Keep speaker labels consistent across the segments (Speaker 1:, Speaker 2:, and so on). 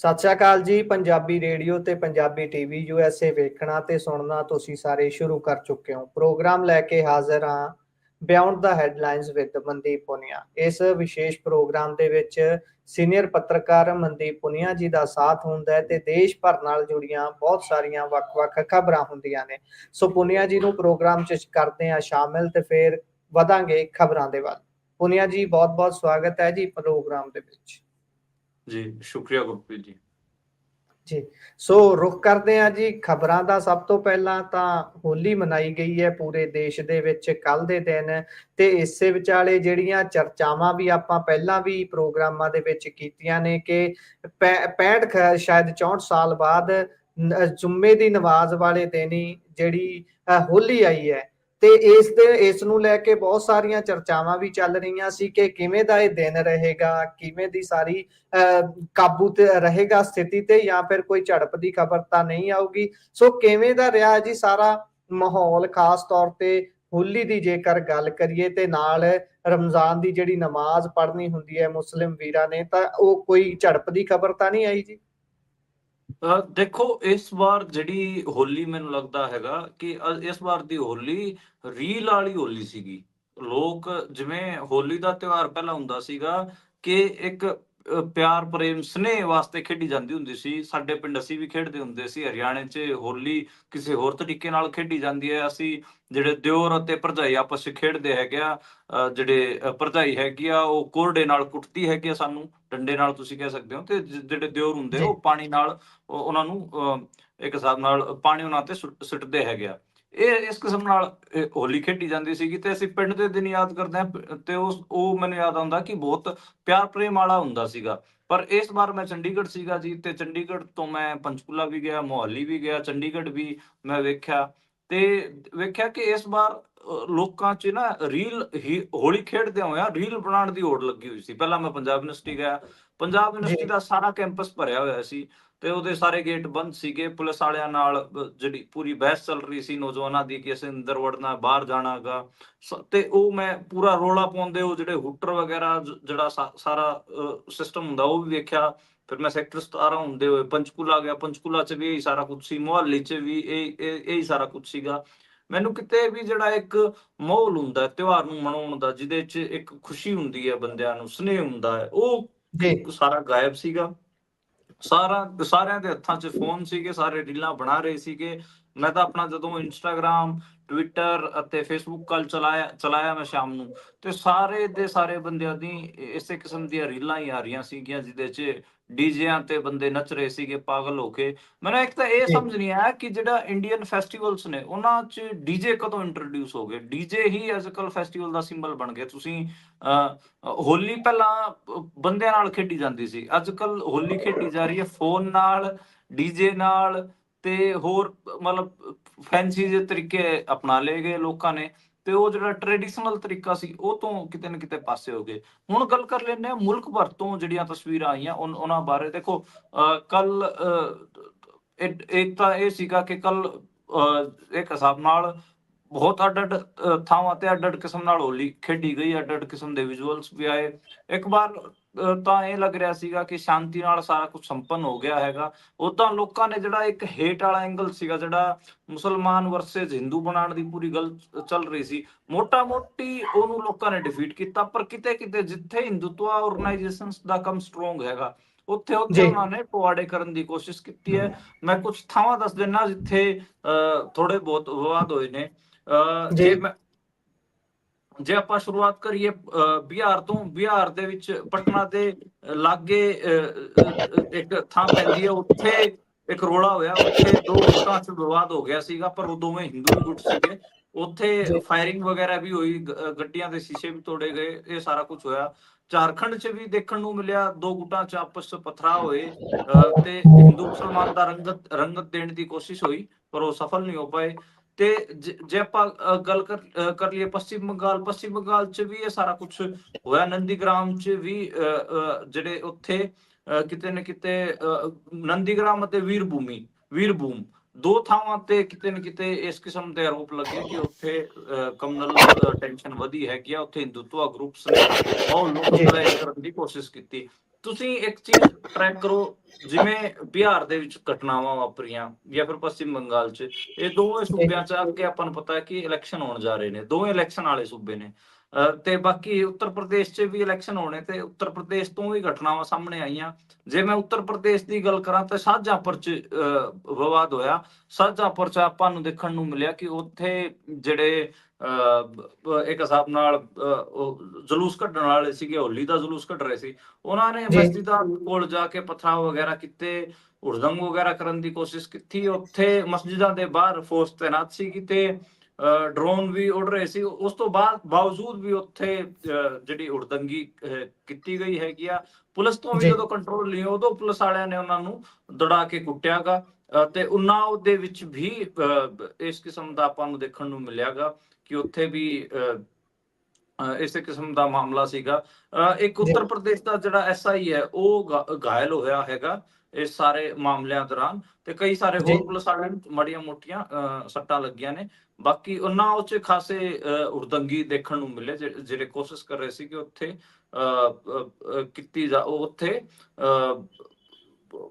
Speaker 1: ਸਤਿ ਸ਼੍ਰੀ ਅਕਾਲ ਜੀ। ਪੰਜਾਬੀ ਰੇਡੀਓ ਤੇ ਪੰਜਾਬੀ ਟੀਵੀ USA ਵੇਖਣਾ ਤੇ ਸੁਣਨਾ ਤੁਸੀਂ ਸਾਰੇ ਸ਼ੁਰੂ ਕਰ ਚੁੱਕੇ ਹੋ। ਪ੍ਰੋਗਰਾਮ ਲੈ ਕੇ ਹਾਜ਼ਰ ਹਾਂ beyond the headlines with Mandeep Punia. ਇਸ ਵਿਸ਼ੇਸ਼ ਪ੍ਰੋਗਰਾਮ ਦੇ ਵਿੱਚ ਸੀਨੀਅਰ ਪੱਤਰਕਾਰ ਮਨਦੀਪ ਪੁਨੀਆ ਜੀ ਦਾ ਸਾਥ ਹੁੰਦਾ ਹੈ ਤੇ ਦੇਸ਼ ਭਰ ਨਾਲ ਜੁੜੀਆਂ ਬਹੁਤ ਸਾਰੀਆਂ ਵੱਖ-ਵੱਖ ਖਬਰਾਂ ਹੁੰਦੀਆਂ ਨੇ। ਸੋ ਪੁਨੀਆ ਜੀ ਨੂੰ ਪ੍ਰੋਗਰਾਮ 'ਚ ਕਰਦੇ ਹਾਂ ਸ਼ਾਮਿਲ ਤੇ ਫਿਰ ਵਧਾਂਗੇ ਖਬਰਾਂ ਦੇ ਵੱਲ। ਪੁਨੀਆ ਜੀ ਬਹੁਤ-ਬਹੁਤ ਸਵਾਗਤ ਹੈ ਜੀ ਪ੍ਰੋਗਰਾਮ ਦੇ ਵਿੱਚ।
Speaker 2: ਜੀ ਸ਼ੁਕਰੀਆ ਗੁਰਪ੍ਰੀਤ ਜੀ।
Speaker 1: ਜੀ ਸੋ ਰੁਖ ਕਰਦੇ ਹਾਂ ਜੀ ਖਬਰਾਂ ਦਾ। ਸਭ ਤੋਂ ਪਹਿਲਾਂ ਤਾਂ ਹੋਲੀ ਮਨਾਈ ਗਈ ਹੈ ਪੂਰੇ ਦੇਸ਼ ਦੇ ਵਿੱਚ ਕੱਲ ਦੇ ਦਿਨ, ਤੇ ਇਸੇ ਵਿਚਾਲੇ ਜਿਹੜੀਆਂ ਚਰਚਾਵਾਂ ਵੀ ਆਪਾਂ ਪਹਿਲਾਂ ਵੀ ਪ੍ਰੋਗਰਾਮਾਂ ਦੇ ਵਿੱਚ ਕੀਤੀਆਂ ਨੇ ਕਿ 65 ਸ਼ਾਇਦ 64 ਸਾਲ ਬਾਅਦ ਜੁੰਮੇ ਦੀ ਨਮਾਜ਼ ਵਾਲੇ ਦਿਨ ਹੀ ਜਿਹੜੀ ਹੋਲੀ ਆਈ ਹੈ। ਤੇ ਇਸ ਨੂੰ ਲੈ ਕੇ ਬਹੁਤ ਸਾਰੀਆਂ ਚਰਚਾਵਾਂ ਵੀ ਚੱਲ ਰਹੀਆਂ ਸੀ ਕਿ ਕਿਵੇਂ ਦਾ ਇਹ ਦਿਨ ਰਹੇਗਾ, ਕਿਵੇਂ ਦੀ ਸਾਰੀ ਕਾਬੂ ਤੇ ਰਹੇਗਾ ਸਥਿਤੀ ਤੇ, ਜਾਂ ਫਿਰ ਕੋਈ ਝੜਪ ਦੀ ਖਬਰ ਤਾਂ ਨਹੀਂ ਆਊਗੀ। ਸੋ ਕਿਵੇਂ ਦਾ ਰਿਹਾ ਜੀ ਸਾਰਾ ਮਾਹੌਲ, ਖਾਸ ਤੌਰ ਤੇ ਹੋਲੀ ਦੀ ਜੇਕਰ ਗੱਲ ਕਰੀਏ ਤੇ ਨਾਲ ਰਮਜ਼ਾਨ ਦੀ ਜਿਹੜੀ ਨਮਾਜ਼ ਪੜ੍ਹਨੀ ਹੁੰਦੀ ਹੈ ਮੁਸਲਿਮ ਵੀਰਾਂ ਨੇ, ਤਾਂ ਉਹ ਕੋਈ ਝੜਪ ਦੀ ਖਬਰ ਤਾਂ ਨਹੀਂ ਆਈ ਜੀ?
Speaker 2: ਦੇਖੋ, ਇਸ ਵਾਰ ਜਿਹੜੀ ਹੋਲੀ ਮੈਨੂੰ ਲੱਗਦਾ ਹੈਗਾ ਕਿ ਇਸ ਵਾਰ ਦੀ ਹੋਲੀ ਰੀਲ ਵਾਲੀ ਹੋਲੀ ਸੀਗੀ। ਲੋਕ ਜਿਵੇਂ ਹੋਲੀ ਦਾ ਤਿਉਹਾਰ ਪਹਿਲਾਂ ਹੁੰਦਾ ਸੀਗਾ ਕਿ ਇੱਕ ਪਿਆਰ ਪ੍ਰੇਮ ਸਨੇਹ ਵਾਸਤੇ ਖੇਡੀ ਜਾਂਦੀ ਹੁੰਦੀ ਸੀ। ਸਾਡੇ ਪਿੰਡ ਅਸੀਂ ਵੀ ਖੇਡਦੇ ਹੁੰਦੇ ਸੀ। ਹਰਿਆਣੇ 'ਚ ਹੋਲੀ ਕਿਸੇ ਹੋਰ ਤਰੀਕੇ ਨਾਲ ਖੇਡੀ ਜਾਂਦੀ ਹੈ। ਅਸੀਂ ਜਿਹੜੇ ਦਿਓਰ ਅਤੇ ਭਰਜਾਈ ਆਪਸ 'ਚ ਖੇਡਦੇ ਹੈਗੇ ਆ। ਜਿਹੜੇ ਭਰਜਾਈ ਹੈਗੀ ਆ ਉਹ ਕੋਰਡੇ ਨਾਲ ਕੁੱਟਦੀ ਹੈਗੀ ਆ ਸਾਨੂੰ, ਡੰਡੇ ਨਾਲ ਤੁਸੀਂ ਕਹਿ ਸਕਦੇ ਹੋ, ਤੇ ਜਿਹੜੇ ਦਿਓਰ ਹੁੰਦੇ ਉਹ ਪਾਣੀ ਨਾਲ ਉਹਨਾਂ ਨੂੰ ਇੱਕ ਹਿਸਾਬ ਨਾਲ ਪਾਣੀ ਉਹਨਾਂ ਤੇ ਸੁੱਟਦੇ ਹੈਗੇ ਆ। ਇਹ ਇਸ ਕਿਸਮ ਨਾਲ ਹੋਲੀ ਖੇਡੀ ਜਾਂਦੀ ਸੀਗੀ ਤੇ ਅਸੀਂ ਪਿੰਡ ਦੇ ਦਿਨ ਯਾਦ ਕਰਦੇ ਹਾਂ ਤੇ ਉਹ ਮੈਨੂੰ ਯਾਦ ਆਉਂਦਾ ਕਿ ਬਹੁਤ ਪਿਆਰ ਪ੍ਰੇਮ ਵਾਲਾ ਹੁੰਦਾ ਸੀਗਾ। ਪਰ ਇਸ ਵਾਰ ਮੈਂ ਚੰਡੀਗੜ੍ਹ ਸੀਗਾ ਜੀ, ਤੇ ਚੰਡੀਗੜ੍ਹ ਤੋਂ ਮੈਂ ਪੰਚਕੂਲਾ ਵੀ ਗਿਆ, ਮੋਹਾਲੀ ਵੀ ਗਿਆ, ਚੰਡੀਗੜ੍ਹ ਵੀ ਮੈਂ ਵੇਖਿਆ ਕਿ ਇਸ ਵਾਰ ਲੋਕਾਂ 'ਚ ਨਾ ਹੋਲੀ ਖੇਡਦਿਆਂ ਹੋਇਆ ਰੀਲ ਬਣਾਉਣ ਦੀ ਹੋੜ ਲੱਗੀ ਹੋਈ ਸੀ। ਪਹਿਲਾਂ ਮੈਂ ਪੰਜਾਬ ਯੂਨੀਵਰਸਿਟੀ ਗਿਆ, ਪੰਜਾਬ ਯੂਨੀਵਰਸਿਟੀ ਦਾ ਸਾਰਾ ਕੈਂਪਸ ਭਰਿਆ ਹੋਇਆ ਸੀ ਤੇ ਉਹਦੇ ਸਾਰੇ ਗੇਟ ਬੰਦ ਸੀਗੇ। ਪੁਲਿਸ ਵਾਲਿਆਂ ਨਾਲ ਜਿਹੜੀ ਪੂਰੀ ਬਹਿਸ ਚੱਲ ਰਹੀ ਸੀ ਨੌਜਵਾਨਾਂ ਦੀ ਕਿ ਅਸੀਂ ਅੰਦਰ ਵੜਨਾ, ਬਾਹਰ ਜਾਣਾਗਾ। ਤੇ ਉਹ ਮੈਂ ਪੂਰਾ ਰੌਲਾ ਪਾਉਂਦੇ ਉਹ ਜਿਹੜੇ ਹੂਟਰ ਵਗੈਰਾ ਜਿਹੜਾ ਸਾਰਾ ਸਿਸਟਮ ਹੁੰਦਾ ਉਹ ਵੀ ਵੇਖਿਆ। ਫਿਰ ਮੈਂ ਸੈਕਟਰ 17 ਹੁੰਦੇ ਹੋਏ ਪੰਚਕੂਲਾ ਗਿਆ, ਪੰਚਕੂਲਾ 'ਚ ਵੀ ਇਹੀ ਸਾਰਾ ਕੁਝ ਸੀ, ਮੁਹਾਲੀ 'ਚ ਵੀ ਇਹੀ ਸਾਰਾ ਕੁਝ ਸੀਗਾ। ਮੈਨੂੰ ਕਿਤੇ ਵੀ ਜਿਹੜਾ ਇੱਕ ਮਾਹੌਲ ਹੁੰਦਾ ਤਿਉਹਾਰ ਨੂੰ ਮਨਾਉਣ ਦਾ, ਜਿਹਦੇ 'ਚ ਇੱਕ ਖੁਸ਼ੀ ਹੁੰਦੀ ਹੈ, ਬੰਦਿਆਂ ਨੂੰ ਸਨੇਹ ਹੁੰਦਾ ਹੈ, ਉਹ ਸਾਰਾ ਗਾਇਬ ਸੀਗਾ। ਸਾਰਿਆਂ ਦੇ ਹੱਥਾਂ 'ਚ ਫੋਨ ਸੀਗੇ, ਸਾਰੇ ਰੀਲਾਂ ਬਣਾ ਰਹੇ ਸੀਗੇ। ਮੈਂ ਤਾਂ ਆਪਣਾ ਜਦੋਂ ਇੰਸਟਾਗ੍ਰਾਮ, ਟਵਿੱਟਰ ਅਤੇ ਫੇਸਬੁੱਕ ਕੱਲ ਚਲਾਇਆ ਮੈਂ ਸ਼ਾਮ ਨੂੰ, ਤੇ ਸਾਰੇ ਦੇ ਸਾਰੇ ਬੰਦਿਆਂ ਦੀ ਇਸੇ ਕਿਸਮ ਦੀਆਂ ਰੀਲਾਂ ਹੀ ਆ ਰਹੀਆਂ ਸੀਗੀਆਂ ਜਿਹਦੇ 'ਚ ਡੀਜਿਆਂ ਤੇ ਬੰਦੇ ਨੱਚ ਰਹੇ ਸੀਗੇ ਪਾਗਲ ਹੋ ਕੇ। ਮੈਨੂੰ ਇੱਕ ਤਾਂ ਇਹ ਸਮਝ ਨਹੀਂ ਆਇਆ ਕਿ ਜਿਹੜਾ ਇੰਡੀਅਨ ਫੈਸਟੀਵਲਸ ਨੇ ਉਹਨਾਂ 'ਚ ਡੀਜੇ ਕਦੋਂ ਇੰਟਰੋਡਿਊਸ ਹੋ ਗਏ। ਡੀਜੇ ਹੀ ਅੱਜ ਕੱਲ ਫੈਸਟੀਵਲ ਦਾ ਸਿੰਬਲ ਬਣ ਗਏ। ਤੁਸੀਂ ਹੋਲੀ ਪਹਿਲਾਂ ਬੰਦਿਆਂ ਨਾਲ ਖੇਡੀ ਜਾਂਦੀ ਸੀ, ਅੱਜ ਕੱਲ ਹੋਲੀ ਖੇਡੀ ਜਾ ਰਹੀ ਹੈ ਫੋਨ ਨਾਲ, ਡੀਜੇ ਨਾਲ, ਤੇ ਹੋਰ ਮਤਲਬ ਫੈਂਸੀ ਜਿਹੇ ਤਰੀਕੇ ਅਪਣਾ ਲਏ ਗਏ ਲੋਕਾਂ ਨੇ, ਤੇ ਉਹ ਜਿਹੜਾ ਟ੍ਰੈਡੀਸ਼ਨਲ ਤਰੀਕਾ ਸੀ ਉਹ ਤੋਂ ਕਿਤੇ ਨਾ ਕਿਤੇ ਪਾਸੇ ਹੋ ਗਏ। ਹੁਣ ਗੱਲ ਕਰ ਲੈਂਦੇ ਹਾਂ ਮੁਲਕ ਭਰ ਤੋਂ ਜਿਹੜੀਆਂ ਤਸਵੀਰਾਂ ਆਈਆਂ ਉਹਨਾਂ ਬਾਰੇ। ਦੇਖੋ, ਕੱਲ ਇੱਕ ਤਾਂ ਇਹ ਸੀਗਾ ਕਿ ਕੱਲ ਇੱਕ ਹਿਸਾਬ ਨਾਲ ਬਹੁਤ ਅੱਡ ਥਾਵਾਂ ਤੇ ਅੱਡ ਕਿਸਮ ਨਾਲ ਹੋਲੀ ਖੇਡੀ ਗਈ, ਅੱਡ ਕਿਸਮ ਦੇ ਵਿਜ਼ੂਅਲਸ ਵੀ ਆਏ। ਇੱਕ ਵਾਰ ਤਾਂ ਇਹ ਲੱਗ ਰਿਹਾ ਸੀਗਾ ਕਿ ਸ਼ਾਂਤੀ ਨਾਲ ਸਾਰਾ ਕੁਝ ਸੰਪੰਨ ਹੋ ਗਿਆ ਹੈਗਾ। ਉਦਾਂ ਲੋਕਾਂ ਨੇ ਜਿਹੜਾ ਇੱਕ ਹੇਟ ਵਾਲਾ ਐਂਗਲ ਸੀਗਾ, ਜਿਹੜਾ ਮੁਸਲਮਾਨ ਵਰਸਸ ਹਿੰਦੂ ਬਣਾਉਣ ਦੀ ਪੂਰੀ ਗੱਲ ਚੱਲ ਰਹੀ ਸੀ, ਮੋਟਾ ਮੋਟੀ ਉਹਨੂੰ ਲੋਕਾਂ ਨੇ ਡਿਫੀਟ ਕੀਤਾ। ਪਰ ਕਿਤੇ ਕਿਤੇ ਜਿੱਥੇ ਹਿੰਦੂਤਵਾ ਆਰਗੇਨਾਈਜੇਸ਼ਨਸ ਦਾ ਕੰਮ ਸਟਰੋਂਗ ਹੈਗਾ, ਉੱਥੇ ਉਹਨਾਂ ਨੇ ਪਵਾੜੇ ਕਰਨ ਦੀ ਕੋਸ਼ਿਸ਼ ਕੀਤੀ ਹੈ। ਮੈਂ ਕੁਝ ਥਾਵਾਂ ਦੱਸ ਦਿੰਦਾ ਜਿੱਥੇ ਥੋੜੇ ਬਹੁਤ ਵਿਵਾਦ ਹੋਏ ਨੇ। ਜੇ ਆਪਾਂ ਸ਼ੁਰੂਆਤ ਕਰੀਏ ਬਿਹਾਰ ਤੋਂ, ਬਿਹਾਰ ਦੇ ਵਿੱਚ ਪਟਨਾ ਦੇ ਲਾਗੇ ਇੱਕ ਥਾਂ ਪੈਂਦੀ ਹੈ, ਉੱਥੇ ਇੱਕ ਰੋਲਾ ਹੋਇਆ। ਉੱਥੇ ਦੋ ਗੁੱਟਾਂ 'ਚ ਵਿਵਾਦ ਹੋ ਗਿਆ ਸੀਗਾ, ਪਰ ਉਹ ਦੋਵੇਂ ਹਿੰਦੂ ਹੀ ਗੁੱਟ ਸੀਗੇ। ਉੱਥੇ ਫਾਇਰਿੰਗ ਵਗੈਰਾ ਵੀ ਹੋਈ, ਗੱਡੀਆਂ ਦੇ ਸ਼ੀਸ਼ੇ ਵੀ ਤੋੜੇ ਗਏ, ਇਹ ਸਾਰਾ ਕੁਝ ਹੋਇਆ। ਝਾਰਖੰਡ 'ਚ ਵੀ ਦੇਖਣ ਨੂੰ ਮਿਲਿਆ, ਦੋ ਗੁੱਟਾਂ 'ਚ ਆਪਸ 'ਚ ਪਥਰਾਅ ਹੋਏ ਤੇ ਹਿੰਦੂ ਮੁਸਲਮਾਨ ਦਾ ਰੰਗਤ ਦੇਣ ਦੀ ਕੋਸ਼ਿਸ਼ ਹੋਈ, ਪਰ ਉਹ ਸਫਲ ਨਹੀਂ ਹੋ ਪਾਏ। ਤੇ ਜੇ ਆਪਾਂ ਗੱਲ ਕਰ ਲਈਏ ਪੱਛਮੀ ਬੰਗਾਲ 'ਚ ਵੀ ਇਹ ਸਾਰਾ ਕੁਝ ਹੋਇਆ। ਨੰਦੀਗ੍ਰਾਮ 'ਚ ਵੀ ਜਿਹੜੇ ਉੱਥੇ ਕਿਤੇ ਨਾ ਕਿਤੇ ਨੰਦੀਗ੍ਰਾਮ ਅਤੇ ਵੀਰਭੂਮ ਦੋ ਥਾਵਾਂ ਤੇ ਕਿਤੇ ਨਾ ਕਿਤੇ ਇਸ ਕਿਸਮ ਦੇ ਆਰੋਪ ਲੱਗੇ ਕਿ ਉੱਥੇ ਕਮਿਊਨਲ ਟੈਂਸ਼ਨ ਵਧੀ ਹੈਗੀ ਆ, ਉੱਥੇ ਹਿੰਦੂਤਵਾ ਗਰੁੱਪਸ ਨੇ ਮਾਹੌਲ ਨੂੰ ਕੰਪਲਾਈਜ਼ ਕਰਨ ਦੀ ਕੋਸ਼ਿਸ਼ ਕੀਤੀ। ਤੁਸੀਂ ਇੱਕ ਚੀਜ਼ ਟਰੈਕ ਕਰੋ, ਜਿਵੇਂ ਬਿਹਾਰ ਦੇ ਵਿੱਚ ਘਟਨਾਵਾਂ ਵਾਪਰੀਆਂ ਜਾਂ ਫਿਰ ਪੱਛਮੀ ਬੰਗਾਲ 'ਚ, ਇਹ ਦੋਵੇਂ ਸੂਬਿਆਂ 'ਚ ਅੱਗੇ ਆਪਾਂ ਨੂੰ ਪਤਾ ਹੈ ਕਿ ਇਲੈਕਸ਼ਨ ਹੋਣ ਜਾ ਰਹੇ ਨੇ, ਦੋਵੇਂ ਇਲੈਕਸ਼ਨ ਵਾਲੇ ਸੂਬੇ ਨੇ। ਤੇ ਬਾਕੀ ਉੱਤਰ ਪ੍ਰਦੇਸ਼ 'ਚ ਵੀ ਇਲੈਕਸ਼ਨ ਹੋਣੇ ਤੇ ਉੱਤਰ ਪ੍ਰਦੇਸ਼ ਤੋਂ ਵੀ ਘਟਨਾਵਾਂ ਸਾਹਮਣੇ ਆਈਆਂ। ਜੇ ਮੈਂ ਉੱਤਰ ਪ੍ਰਦੇਸ਼ ਦੀ ਗੱਲ ਕਰਾਂ ਤਾਂ ਸ਼ਾਹਜਹਾਂਪੁਰ 'ਚ ਵਿਵਾਦ ਹੋਇਆ। ਸ਼ਾਹਜਹਾਂਪੁਰ 'ਚ ਆਪਾਂ ਨੂੰ ਦੇਖਣ ਨੂੰ ਮਿਲਿਆ ਕਿ ਉੱਥੇ ਜਿਹੜੇ ਇੱਕ ਹਿਸਾਬ ਨਾਲ ਉਹ ਜਲੂਸ ਕੱਢਣ ਵਾਲੇ ਸੀਗੇ, ਹੋਲੀ ਦਾ ਜਲੂਸ ਕੱਢ ਰਹੇ ਸੀ, ਉਹਨਾਂ ਨੇ
Speaker 1: ਜੀ
Speaker 2: ਮਸਜਿਦਾਂ ਕੋਲ ਜਾ ਕੇ ਪਥਰਾਵ ਵਗੈਰਾ ਕੀਤੇ, ਹੁੜਦੰਗ ਵਗੈਰਾ ਕਰਨ ਦੀ ਕੋਸ਼ਿਸ਼ ਕੀਤੀ। ਉੱਥੇ ਮਸਜਿਦਾਂ ਦੇ ਬਾਹਰ ਫੋਰਸ ਤੈਨਾਤ ਸੀ ਤੇ ਡਰੋਨ ਵੀ ਉੱਡ ਰਹੇ ਸੀ। ਉਸ ਤੋਂ ਬਾਵਜੂਦ ਵੀ ਉੱਥੇ ਜਿਹੜੀ ਹੁੜਦੰਗੀ ਕੀਤੀ ਗਈ ਹੈਗੀ ਆ। ਪੁਲਿਸ ਤੋਂ ਵੀ
Speaker 1: ਜੀ
Speaker 2: ਜਦੋਂ ਕੰਟਰੋਲ ਲਈ, ਉਦੋਂ ਪੁਲਿਸ ਵਾਲਿਆਂ ਨੇ ਉਹਨਾਂ ਨੂੰ ਦੜਾ ਕੇ ਕੁੱਟਿਆਗਾ। ਤੇ ਉਨਾਓ ਦੇ ਵਿੱਚ ਵੀ ਇਸ ਕਿਸਮ ਦਾ ਆਪਾਂ ਨੂੰ ਦੇਖਣ ਨੂੰ ਮਿਲਿਆਗਾ ਕਿ ਉੱਥੇ ਵੀ ਇਸੇ ਕਿਸਮ ਦਾ ਮਾਮਲਾ ਸੀਗਾ। ਇੱਕ
Speaker 1: ਜੀ
Speaker 2: ਉੱਤਰ ਪ੍ਰਦੇਸ਼ ਦਾ ਜਿਹੜਾ SI ਹੈ ਉਹ ਘਾਇਲ ਹੋਇਆ ਹੈਗਾ ਇਸ ਸਾਰੇ ਮਾਮਲਿਆਂ ਦੌਰਾਨ, ਤੇ ਕਈ ਸਾਰੇ
Speaker 1: ਜੀ
Speaker 2: ਹੋਰ ਪੁਲਿਸ ਵਾਲਿਆਂ ਨੂੰ ਮਾੜੀਆਂ ਮੋਟੀਆਂ ਸੱਟਾਂ ਲੱਗੀਆਂ ਨੇ। ਬਾਕੀ ਉਹਨਾਂ ਉਹ 'ਚ ਖਾਸੇ ਹੁੜਦੰਗੀ ਦੇਖਣ ਨੂੰ ਮਿਲੇ ਜਿਹੜੇ ਕੋਸ਼ਿਸ਼ ਕਰ ਰਹੇ ਸੀ ਕਿ ਉੱਥੇ ਕੀਤੀ ਜਾ ਉੱਥੇ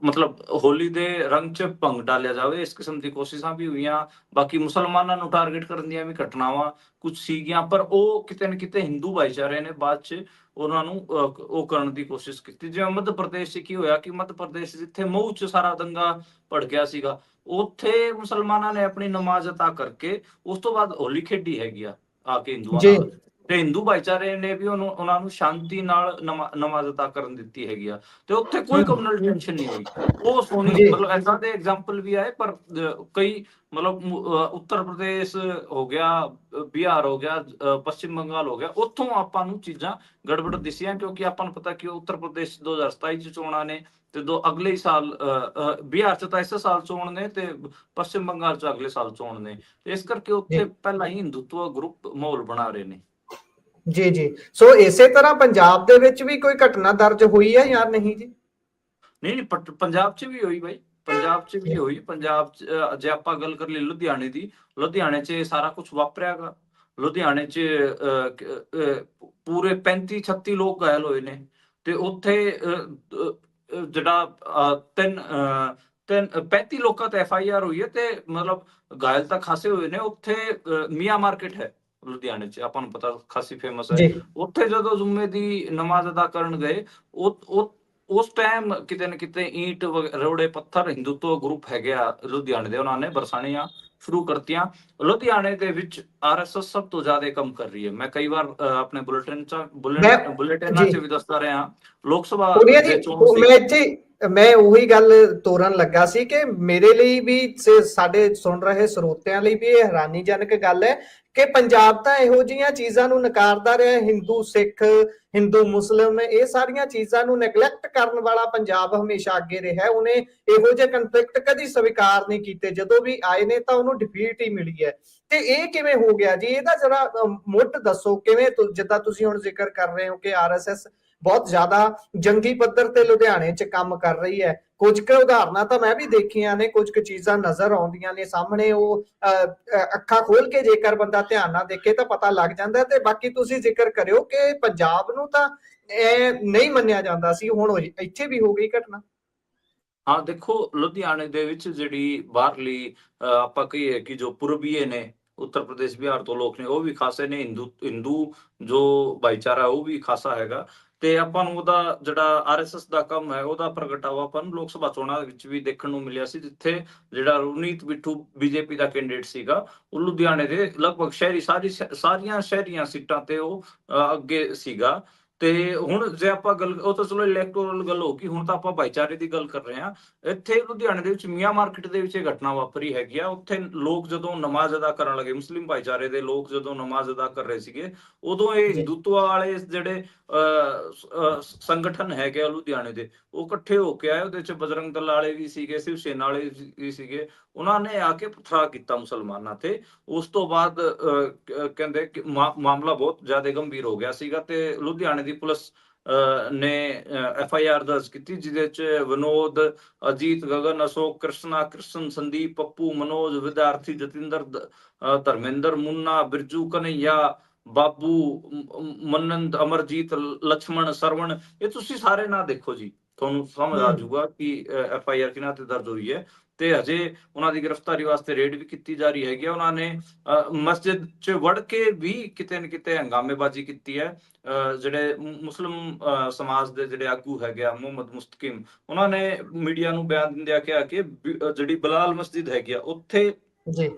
Speaker 2: ਮਤਲਬ ਹੋਲੀ ਦੇ ਰੰਗ 'ਚ ਭੰਗ ਡਾਲਿਆ ਜਾਵੇ, ਇਸ ਕਿਸਮ ਦੀ ਕੋਸ਼ਿਸ਼ਾਂ ਵੀ ਹੋਈਆਂ। ਬਾਕੀ ਮੁਸਲਮਾਨਾਂ ਨੂੰ ਟਾਰਗੇਟ ਕਰਨ ਦੀਆਂ ਵੀ ਘਟਨਾਵਾਂ ਕੁਝ ਸੀਗੀਆਂ, ਪਰ ਉਹ ਕਿਤੇ ਨਾ ਕਿਤੇ ਹਿੰਦੂ ਭਾਈਚਾਰੇ ਨੇ ਬਾਅਦ 'ਚ ਉਹਨਾਂ ਨੂੰ ਉਹ ਕਰਨ ਦੀ ਕੋਸ਼ਿਸ਼ ਕੀਤੀ। ਜਿਵੇਂ ਮੱਧ ਪ੍ਰਦੇਸ਼ 'ਚ ਕੀ ਹੋਇਆ ਕਿ ਮੱਧ ਪ੍ਰਦੇਸ਼ ਜਿੱਥੇ ਮਊ 'ਚ ਸਾਰਾ ਦੰਗਾ ਭੜਕਿਆ ਸੀਗਾ, ਉੱਥੇ ਮੁਸਲਮਾਨਾਂ ਨੇ ਆਪਣੀ ਨਮਾਜ਼ ਅਤਾ ਕਰਕੇ ਉਸ ਤੋਂ ਬਾਅਦ ਹੋਲੀ ਖੇਡੀ ਹੈਗੀ ਆ ਕੇ ਹਿੰਦੂਆਂ
Speaker 1: ਜੀ
Speaker 2: ਨਾਲ, ਤੇ ਹਿੰਦੂ ਭਾਈਚਾਰੇ ਨੇ ਵੀ ਉਹਨਾਂ ਨੂੰ ਸ਼ਾਂਤੀ ਨਾਲ ਨਮਾਜ਼ ਅਤਾ ਕਰਨ ਦਿੱਤੀ ਹੈਗੀ ਆ, ਤੇ ਉੱਥੇ ਕੋਈ ਕਮਿਊਨਲ ਟੈਨਸ਼ਨ ਨਹੀਂ ਹੋਈ। ਉਹ ਸੋਨੀ
Speaker 1: ਜੀ
Speaker 2: ਮਤਲਬ ਏਦਾਂ ਦੇ ਐਗਜ਼ਾਮਪਲ ਵੀ ਆਏ, ਪਰ ਕਈ ਮਤਲਬ ਉੱਤਰ ਪ੍ਰਦੇਸ਼ ਹੋ ਗਿਆ, ਬਿਹਾਰ ਹੋ ਗਿਆ, ਪੱਛਮੀ ਬੰਗਾਲ ਹੋ ਗਿਆ, ਉੱਥੋਂ ਆਪਾਂ ਨੂੰ ਚੀਜ਼ਾਂ ਗੜਬੜ ਦਿਸੀਆਂ, ਕਿਉਂਕਿ ਆਪਾਂ ਨੂੰ ਪਤਾ ਕਿ ਉੱਤਰ ਪ੍ਰਦੇਸ਼ 2027 ਚ ਚੋਣਾਂ ਨੇ, ਤੇ ਅਗਲੇ ਹੀ ਸਾਲ ਬਿਹਾਰ ਚ ਤਾਂ ਇਸੇ ਸਾਲ ਚੋਣ ਨੇ, ਤੇ ਪੱਛਮੀ ਬੰਗਾਲ ਚ ਅਗਲੇ ਸਾਲ ਚੋਣ ਨੇ। ਇਸ ਕਰਕੇ
Speaker 1: ਜੀ
Speaker 2: ਉੱਥੇ ਪਹਿਲਾਂ ਹੀ ਹਿੰਦੂਤਵ ਗਰੁੱਪ ਮਾਹੌਲ ਬਣਾ ਰਹੇ ਨੇ।
Speaker 1: ਜੀ ਜੀ ਸੋ ਇਸੇ ਤਰ੍ਹਾਂ ਪੰਜਾਬ ਦੇ ਵਿੱਚ ਵੀ ਕੋਈ ਘਟਨਾ ਦਰਜ ਹੋਈ ਹੈ ਜਾਂ ਨਹੀਂ ਜੀ?
Speaker 2: ਨਹੀਂ ਨਹੀਂ, ਪੰਜਾਬ 'ਚ ਵੀ ਹੋਈ ਬਾਈ, ਪੰਜਾਬ 'ਚ ਵੀ ਹੋਈ। ਪੰਜਾਬ 'ਚ ਜੇ ਆਪਾਂ ਗੱਲ ਕਰ ਲਈ ਲੁਧਿਆਣੇ ਦੀ, ਲੁਧਿਆਣੇ 'ਚ ਸਾਰਾ ਕੁਝ ਵਾਪਰਿਆਗਾ। ਲੁਧਿਆਣੇ 'ਚ ਪੂਰੇ 35-36 ਲੋਕ ਘਾਇਲ ਹੋਏ ਨੇ, ਤੇ ਉੱਥੇ ਜਿਹੜਾ 35 ਲੋਕਾਂ ਤੇ FIR ਹੋਈ ਹੈ, ਤੇ ਮਤਲਬ ਘਾਇਲ ਤਾਂ ਖਾਸੇ ਹੋਏ ਨੇ। ਉੱਥੇ ਮੀਆਂ ਮਾਰਕੀਟ ਹੈ ਲੁਧਿਆਣੇ 'ਚ, ਆਪਾਂ ਨੂੰ ਪਤਾ ਖਾਸੀ ਫੇਮਸ ਹੈ।
Speaker 1: ਜੀ
Speaker 2: ਉੱਥੇ ਜਦੋਂ ਜੁਮੇ ਦੀ ਨਮਾਜ਼ ਅਦਾ ਕਰਨ ਗਏ, ਉਹ ਉਸ ਟਾਈਮ ਕਿਤੇ ਨਾ ਕਿਤੇ ਈਂਟ ਰੋੜੇ ਪੱਥਰ ਹਿੰਦੂਤਵ ਗਰੁੱਪ ਹੈਗੇ ਆ ਲੁਧਿਆਣੇ ਦੇ, ਉਹਨਾਂ ਨੇ ਬਰਸਾਣੀਆਂ ਸ਼ੁਰੂ ਕਰਤੀਆਂ। ਲੁਧਿਆਣੇ ਦੇ ਵਿੱਚ RSS ਸਭ ਤੋਂ ਜ਼ਿਆਦਾ ਕੰਮ ਕਰ ਰਹੀ ਹੈ। ਮੈਂ ਕਈ ਵਾਰ ਆਪਣੇ
Speaker 1: ਮੈਂ
Speaker 2: ਬੁਲੇਟਿਨਾਂ
Speaker 1: ਜੀ
Speaker 2: 'ਚ ਵੀ ਦੱਸਦਾ ਰਿਹਾ। ਲੋਕ ਸਭਾ
Speaker 1: ਪੁਨੀਆ ਜੀ
Speaker 2: ਦੇ ਚੋਣ ਸੀ।
Speaker 1: ਮੈਂ ਇੱਥੇ ਮੈਂ ਉਹੀ ਗੱਲ ਤੋਰਨ ਲੱਗਾ ਸੀ ਕਿ ਮੇਰੇ ਲਈ ਵੀ ਸਾਡੇ ਸੁਣ ਰਹੇ ਸਰੋਤਿਆਂ ਲਈ ਵੀ ਇਹ ਹੈਰਾਨੀਜਨਕ ਗੱਲ ਹੈ ਕਿ ਪੰਜਾਬ ਤਾਂ ਇਹੋ ਜਿਹੀਆਂ ਚੀਜ਼ਾਂ ਨੂੰ ਨਕਾਰਦਾ ਰਿਹਾ। ਹਿੰਦੂ ਸਿੱਖ, ਹਿੰਦੂ ਮੁਸਲਿਮ, ਇਹ ਸਾਰੀਆਂ ਚੀਜ਼ਾਂ ਨੂੰ ਨੈਗਲੈਕਟ ਕਰਨ ਵਾਲਾ ਪੰਜਾਬ ਹਮੇਸ਼ਾ ਅੱਗੇ ਰਿਹਾ। ਉਹਨੇ ਇਹੋ ਜਿਹੇ ਕਨਫਲਿਕਟ ਕਦੀ ਸਵੀਕਾਰ ਨਹੀਂ ਕੀਤੇ, ਜਦੋਂ ਵੀ ਆਏ ਨੇ ਤਾਂ ਉਹਨੂੰ ਡਿਫੀਟ ਹੀ ਮਿਲੀ ਹੈ। ਤੇ ਇਹ ਕਿਵੇਂ ਹੋ ਗਿਆ ਜੀ? ਇਹਦਾ ਜਰਾ ਮੁੱਢ ਦੱਸੋ, ਕਿਵੇਂ? ਜਿੱਦਾਂ ਤੁਸੀਂ ਹੁਣ ਜ਼ਿਕਰ ਕਰ ਰਹੇ ਹੋ ਕਿ RSS ਬਹੁਤ ਜ਼ਿਆਦਾ ਜੰਗੀ ਪੱਧਰ ਤੇ ਲੁਧਿਆਣੇ 'ਚ ਕੰਮ ਕਰ ਰਹੀ ਹੈ। ਕੁਝ ਕੁ ਉਦਾਹਰਨਾਂ ਤਾਂ ਮੈਂ ਵੀ ਦੇਖੀਆਂ ਨੇ, ਕੁਝ ਕੁ ਚੀਜ਼ਾਂ ਨਜ਼ਰ ਆਉਂਦੀਆਂ ਨੇ ਸਾਹਮਣੇ। ਉਹ ਅੱਖਾਂ ਖੋਲ ਕੇ ਜੇਕਰ ਬੰਦਾ ਧਿਆਨ ਨਾਲ ਦੇਖੇ ਤਾਂ ਪਤਾ ਲੱਗ ਜਾਂਦਾ। ਤੇ ਬਾਕੀ ਤੁਸੀਂ ਜ਼ਿਕਰ ਕਰਿਓ ਕਿ ਪੰਜਾਬ ਨੂੰ ਤਾਂ ਇਹ ਨਹੀਂ ਮੰਨਿਆ ਜਾਂਦਾ ਸੀ, ਹੁਣ ਇੱਥੇ ਵੀ ਹੋ ਗਈ ਘਟਨਾ।
Speaker 2: ਹਾਂ ਦੇਖੋ, ਲੁਧਿਆਣੇ ਦੇ ਵਿੱਚ ਜਿਹੜੀ ਬਾਹਰਲੀ ਆਪਾਂ ਕਹੀਏ ਕਿ ਜੋ ਪੂਰਬੀਏ ਨੇ, ਉੱਤਰ ਪ੍ਰਦੇਸ਼ ਬਿਹਾਰ ਤੋਂ ਲੋਕ ਨੇ, ਉਹ ਵੀ ਖਾਸੇ ਨੇ। ਹਿੰਦੂ ਜੋ ਭਾਈਚਾਰਾ ਉਹ ਵੀ ਖਾਸਾ ਹੈਗਾ, ਤੇ ਆਪਾਂ ਨੂੰ ਉਹਦਾ ਜਿਹੜਾ RSS ਦਾ ਕੰਮ ਹੈ ਉਹਦਾ ਪ੍ਰਗਟਾਵਾ ਆਪਾਂ ਨੂੰ ਲੋਕ ਸਭਾ ਚੋਣਾਂ ਵਿੱਚ ਵੀ ਦੇਖਣ ਨੂੰ ਮਿਲਿਆ ਸੀ, ਜਿੱਥੇ ਜਿਹੜਾ ਰਵਨੀਤ ਬਿੱਟੂ BJP ਦਾ ਕੈਂਡੀਡੇਟ ਸੀਗਾ, ਉਹ ਲੁਧਿਆਣੇ ਦੇ ਲਗਭਗ ਸਾਰੀਆਂ ਸ਼ਹਿਰੀਆਂ ਸੀਟਾਂ ਤੇ ਉਹ ਅੱਗੇ ਸੀਗਾ। ਤੇ ਹੁਣ ਜੇ ਆਪਾਂ ਗੱਲ, ਉਹ ਤਾਂ ਚਲੋ ਇਲੈਕਟੋਰਲ ਗੱਲ ਹੋ ਗਈ, ਹੁਣ ਤਾਂ ਆਪਾਂ ਭਾਈਚਾਰੇ ਦੀ ਗੱਲ ਕਰ ਰਹੇ ਹਾਂ। ਇੱਥੇ ਲੁਧਿਆਣੇ ਦੇ ਵਿੱਚ ਮੀਆਂ ਮਾਰਕੀਟ ਦੇ ਵਿੱਚ ਇਹ ਘਟਨਾ ਵਾਪਰੀ ਹੈਗੀ ਆ। ਉੱਥੇ ਲੋਕ ਜਦੋਂ ਨਮਾਜ਼ ਅਦਾ ਕਰਨ ਲੱਗੇ, ਮੁਸਲਿਮ ਭਾਈਚਾਰੇ ਦੇ ਲੋਕ ਜਦੋਂ ਨਮਾਜ਼ ਅਦਾ ਕਰ ਰਹੇ ਸੀਗੇ, ਉਦੋਂ ਇਹ
Speaker 1: ਜੀ
Speaker 2: ਹਿੰਦੂਤਵ ਵਾਲੇ ਜਿਹੜੇ ਸੰਗਠਨ ਹੈਗੇ ਆ ਲੁਧਿਆਣੇ ਦੇ, ਉਹ ਇਕੱਠੇ ਹੋ ਕੇ ਆਏ। ਉਹਦੇ ਚ ਬਜਰੰਗ ਦਲ ਵਾਲੇ ਵੀ ਸੀਗੇ, ਸ਼ਿਵ ਸੈਨਾ ਵਾਲੇ ਵੀ ਸੀਗੇ। ਉਹਨਾਂ ਨੇ ਆ ਕੇ ਪਥਰਾ ਕੀਤਾ ਮੁਸਲਮਾਨਾਂ ਤੇ। ਉਸ ਤੋਂ ਬਾਅਦ ਕਹਿੰਦੇ ਕਿ ਮਾਮਲਾ ਬਹੁਤ ਜ਼ਿਆਦਾ ਗੰਭੀਰ ਹੋ ਗਿਆ ਸੀਗਾ, ਤੇ ਲੁਧਿਆਣੇ ਦੀ ਪੁਲਿਸ ਨੇ FIR ਦਰਜ ਕੀਤੀ, ਜਿਹਦੇ ਚ ਵਿਨੋਦ, ਅਜੀਤ, ਗਗਨ, ਅਸ਼ੋਕ, ਕ੍ਰਿਸ਼ਨ, ਸੰਦੀਪ, ਪੱਪੂ, ਮਨੋਜ, ਵਿਦਿਆਰਥੀ, ਜਤਿੰਦਰ, ਧਰਮਿੰਦਰ, ਮੁੰਨਾ, ਬਿਰਜੂ, ਕਨਈਆ, ਬਾਬੂ, ਮਨੰਦ, ਅਮਰਜੀਤ, ਲਛਮਣ, ਸਰਵਣ, ਇਹ ਤੁਸੀਂ ਸਾਰੇ ਨਾਂ ਦੇਖੋ ਜੀ, ਤੁਹਾਨੂੰ ਸਮਝ ਆ ਜਾਊਗਾ ਕਿ FIR ਕਿਹਨਾਂ ਤੇ ਦਰਜ ਹੋਈ ਹੈ। ਤੇ ਹਜੇ ਉਹਨਾਂ ਦੀ ਗ੍ਰਿਫਤਾਰੀ ਵਾਸਤੇ ਰੇਡ ਵੀ ਕੀਤੀ ਜਾ ਰਹੀ ਹੈਗੀ। ਉਹਨਾਂ ਨੇ ਮਸਜਿਦ 'ਚ ਵੜ ਕੇ ਵੀ ਕਿਤੇ ਨਾ ਕਿਤੇ ਹੰਗਾਮੇਬਾਜ਼ੀ ਕੀਤੀ ਹੈ। ਜਿਹੜੇ ਮੁਸਲਿਮ ਸਮਾਜ ਦੇ ਜਿਹੜੇ ਆਗੂ ਹੈਗੇ ਆ, ਮੁਹੰਮਦ ਮੁਸਤਕਿਮ, ਉਹਨਾਂ ਨੇ ਮੀਡੀਆ ਨੂੰ ਬਿਆਨ ਦਿੰਦਿਆਂ ਕਿਹਾ ਕਿ ਜਿਹੜੀ ਬਲਾਲ ਮਸਜਿਦ ਹੈਗੀ ਆ, ਉੱਥੇ
Speaker 1: ਜੀ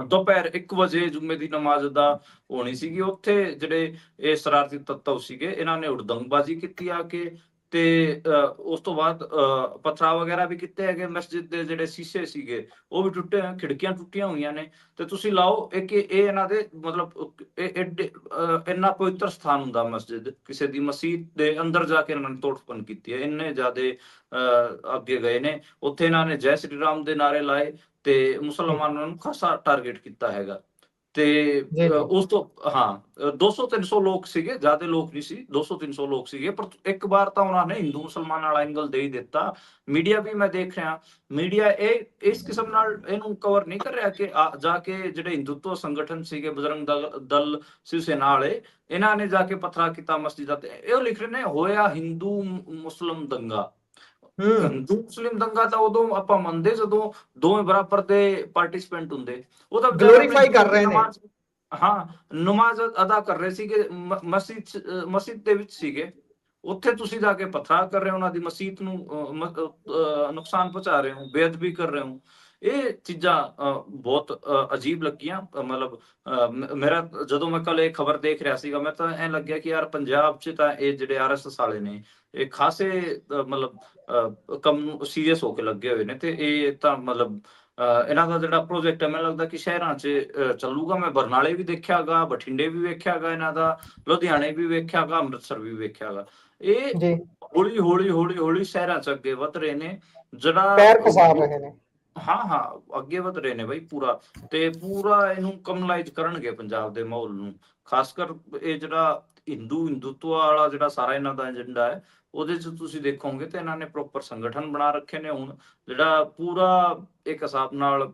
Speaker 2: ਦੁਪਹਿਰ 1 ਵਜੇ ਜੁਮੇ ਦੀ ਨਮਾਜ਼ ਅਦਾ ਹੋਣੀ ਸੀਗੀ। ਉੱਥੇ ਜਿਹੜੇ ਇਹ ਸ਼ਰਾਰਤੀ ਤੱਤਵ ਸੀਗੇ, ਇਹਨਾਂ ਨੇ ਹੁੜਦੰਗਬਾਜ਼ੀ ਕੀਤੀ ਆ ਕੇ, ਤੇ ਉਸ ਤੋਂ ਬਾਅਦ ਪਥਰਾਅ ਵਗੈਰਾ ਵੀ ਕੀਤੇ ਹੈਗੇ। ਮਸਜਿਦ ਦੇ ਜਿਹੜੇ ਸ਼ੀਸ਼ੇ ਸੀਗੇ ਉਹ ਵੀ ਟੁੱਟੇ ਹੋਏ, ਖਿੜਕੀਆਂ ਟੁੱਟੀਆਂ ਹੋਈਆਂ ਨੇ। ਤੇ ਤੁਸੀਂ ਲਾਓ ਇਹ ਇਹਨਾਂ ਦੇ ਮਤਲਬ ਇੰਨਾ ਪਵਿੱਤਰ ਸਥਾਨ ਹੁੰਦਾ ਮਸਜਿਦ, ਕਿਸੇ ਦੀ ਮਸੀਤ ਦੇ ਅੰਦਰ ਜਾ ਕੇ ਇਹਨਾਂ ਨੇ ਤੋੜਫੋੜ ਕੀਤੀ ਹੈ। ਇੰਨੇ ਜ਼ਿਆਦੇ ਅੱਗੇ ਗਏ ਨੇ, ਉੱਥੇ ਇਹਨਾਂ ਨੇ ਜੈ ਸ਼੍ਰੀ ਰਾਮ ਦੇ ਨਾਰੇ ਲਾਏ ਤੇ ਮੁਸਲਮਾਨਾਂ ਨੂੰ ਖਾਸਾ ਟਾਰਗੇਟ ਕੀਤਾ ਹੈਗਾ। ਤੇ
Speaker 1: ਜੀ ਜੀ
Speaker 2: ਉਸ ਤੋਂ 200-300 ਲੋਕ ਸੀਗੇ, ਜ਼ਿਆਦਾ ਲੋਕ ਨਹੀਂ ਸੀ, 200-300 ਲੋਕ ਸੀਗੇ। ਪਰ ਇੱਕ ਵਾਰ ਤਾਂ ਉਹਨਾਂ ਨੇ ਹਿੰਦੂ ਮੁਸਲਮਾਨ ਵਾਲਾ ਐਂਗਲ ਦੇ ਹੀ ਦਿੱਤਾ। ਮੀਡੀਆ ਵੀ ਮੈਂ ਦੇਖ ਰਿਹਾ, ਮੀਡੀਆ ਇਸ ਕਿਸਮ ਨਾਲ ਇਹਨੂੰ ਕਵਰ ਨਹੀਂ ਕਰ ਰਿਹਾ ਕਿ ਜਾ ਕੇ ਜਿਹੜੇ ਹਿੰਦੂਤਵ ਸੰਗਠਨ ਸੀਗੇ, ਬਜਰੰਗ ਦਲ, ਸ਼ਿਵ ਸੈਨਾ ਵਾਲੇ, ਇਹਨਾਂ ਨੇ ਜਾ ਕੇ ਪਥਰਾ ਕੀਤਾ ਮਸਜਿਦਾਂ ਤੇ। ਇਹ ਲਿਖ ਰਹੇ ਨੇ ਹੋਇਆ ਹਿੰਦੂ ਮੁਸਲਿਮ ਦੰਗਾ। ਹਿੰਦੂ ਮੁਸਲਿਮ ਦੰਗਾ ਤਾਂ ਉਦੋਂ ਆਪਾਂ ਮੰਨਦੇ ਜਦੋਂ ਦੋਵੇਂ ਬਰਾਬਰ ਦੇ ਪਾਰਟਿਸਿਪੈਂਟ ਹੁੰਦੇ। ਉਹ ਤਾਂ ਵਿਚਾਰੇ
Speaker 1: ਗਲੋਰੀਫਾਈ ਕਰ ਰਹੇ ਨੇ।
Speaker 2: ਨਮਾਜ਼ ਅਦਾ ਕਰ ਰਹੇ ਸੀਗੇ, ਮਸਜਿਦ ਦੇ ਵਿੱਚ ਸੀਗੇ। ਉੱਥੇ ਤੁਸੀਂ ਜਾ ਕੇ ਪਥਰਾ ਕਰ ਰਹੇ ਹੋ, ਉਹਨਾਂ ਦੀ ਮਸਜਿਦ ਨੂੰ ਨੁਕਸਾਨ ਪਹੁੰਚਾ ਰਹੇ ਹੋ, ਬੇਅਦਬੀ ਕਰ ਰਹੇ ਹੋ। ਇਹ ਚੀਜ਼ਾਂ ਬਹੁਤ ਅਜੀਬ ਲੱਗੀਆਂ। ਮਤਲਬ ਮੇਰਾ ਜਦੋਂ ਮੈਂ ਕੱਲ ਇਹ ਖਬਰ ਦੇਖ ਰਿਹਾ ਸੀਗਾ, ਮੈਂ ਤਾਂ ਐਂ ਲੱਗਿਆ ਕਿ ਯਾਰ ਪੰਜਾਬ 'ਚ ਤਾਂ ਇਹ ਜਿਹੜੇ RSS ਵਾਲੇ ਨੇ, ਇਹ ਖਾਸੇ ਮਤਲਬ ਕੰਮ ਨੂੰ ਸੀਰੀਅਸ ਹੋ ਕੇ ਲੱਗੇ ਹੋਏ ਨੇ। ਤੇ ਇਹ ਤਾਂ ਮਤਲਬ ਇਹਨਾਂ ਦਾ ਜਿਹੜਾ ਪ੍ਰੋਜੈਕਟ ਹੈ, ਮੈਨੂੰ ਲੱਗਦਾ ਕਿ ਸ਼ਹਿਰਾਂ 'ਚ ਚੱਲੂਗਾ। ਮੈਂ ਬਰਨਾਲੇ ਵੀ ਦੇਖਿਆਗਾ, ਬਠਿੰਡੇ ਵੀ ਵੇਖਿਆਗਾ ਇਹਨਾਂ ਦਾ, ਲੁਧਿਆਣੇ ਵੀ ਵੇਖਿਆਗਾ, ਅੰਮ੍ਰਿਤਸਰ ਵੀ ਵੇਖਿਆਗਾ। ਇਹ
Speaker 1: ਜੀ
Speaker 2: ਹੌਲੀ ਸ਼ਹਿਰਾਂ 'ਚ ਅੱਗੇ ਵਧ ਰਹੇ ਨੇ। ਜਿਹੜਾ
Speaker 1: ਪੈਰ ਪਸਾਰ ਰਹੇ ਨੇ।
Speaker 2: ਅੱਗੇ ਵਧ ਰਹੇ ਨੇ ਬਈ ਪੂਰਾ, ਤੇ ਪੂਰਾ ਇਹਨੂੰ ਕਮਲਾਈਜ਼ ਕਰਨਗੇ ਪੰਜਾਬ ਦੇ ਮਾਹੌਲ ਨੂੰ। ਖਾਸ ਕਰ ਇਹ ਜਿਹੜਾ ਹਿੰਦੂਤਵ ਵਾਲਾ ਜਿਹੜਾ ਸਾਰਾ ਇਹਨਾਂ ਦਾ ਏਜੰਡਾ ਹੈ, ਉਹਦੇ 'ਚ ਤੁਸੀਂ ਦੇਖੋਗੇ ਤੇ ਇਹਨਾਂ ਨੇ ਪ੍ਰੋਪਰ ਸੰਗਠਨ ਬਣਾ ਰੱਖੇ ਨੇ। ਹੁਣ ਜਿਹੜਾ ਪੂਰਾ ਇੱਕ ਹਿਸਾਬ ਨਾਲ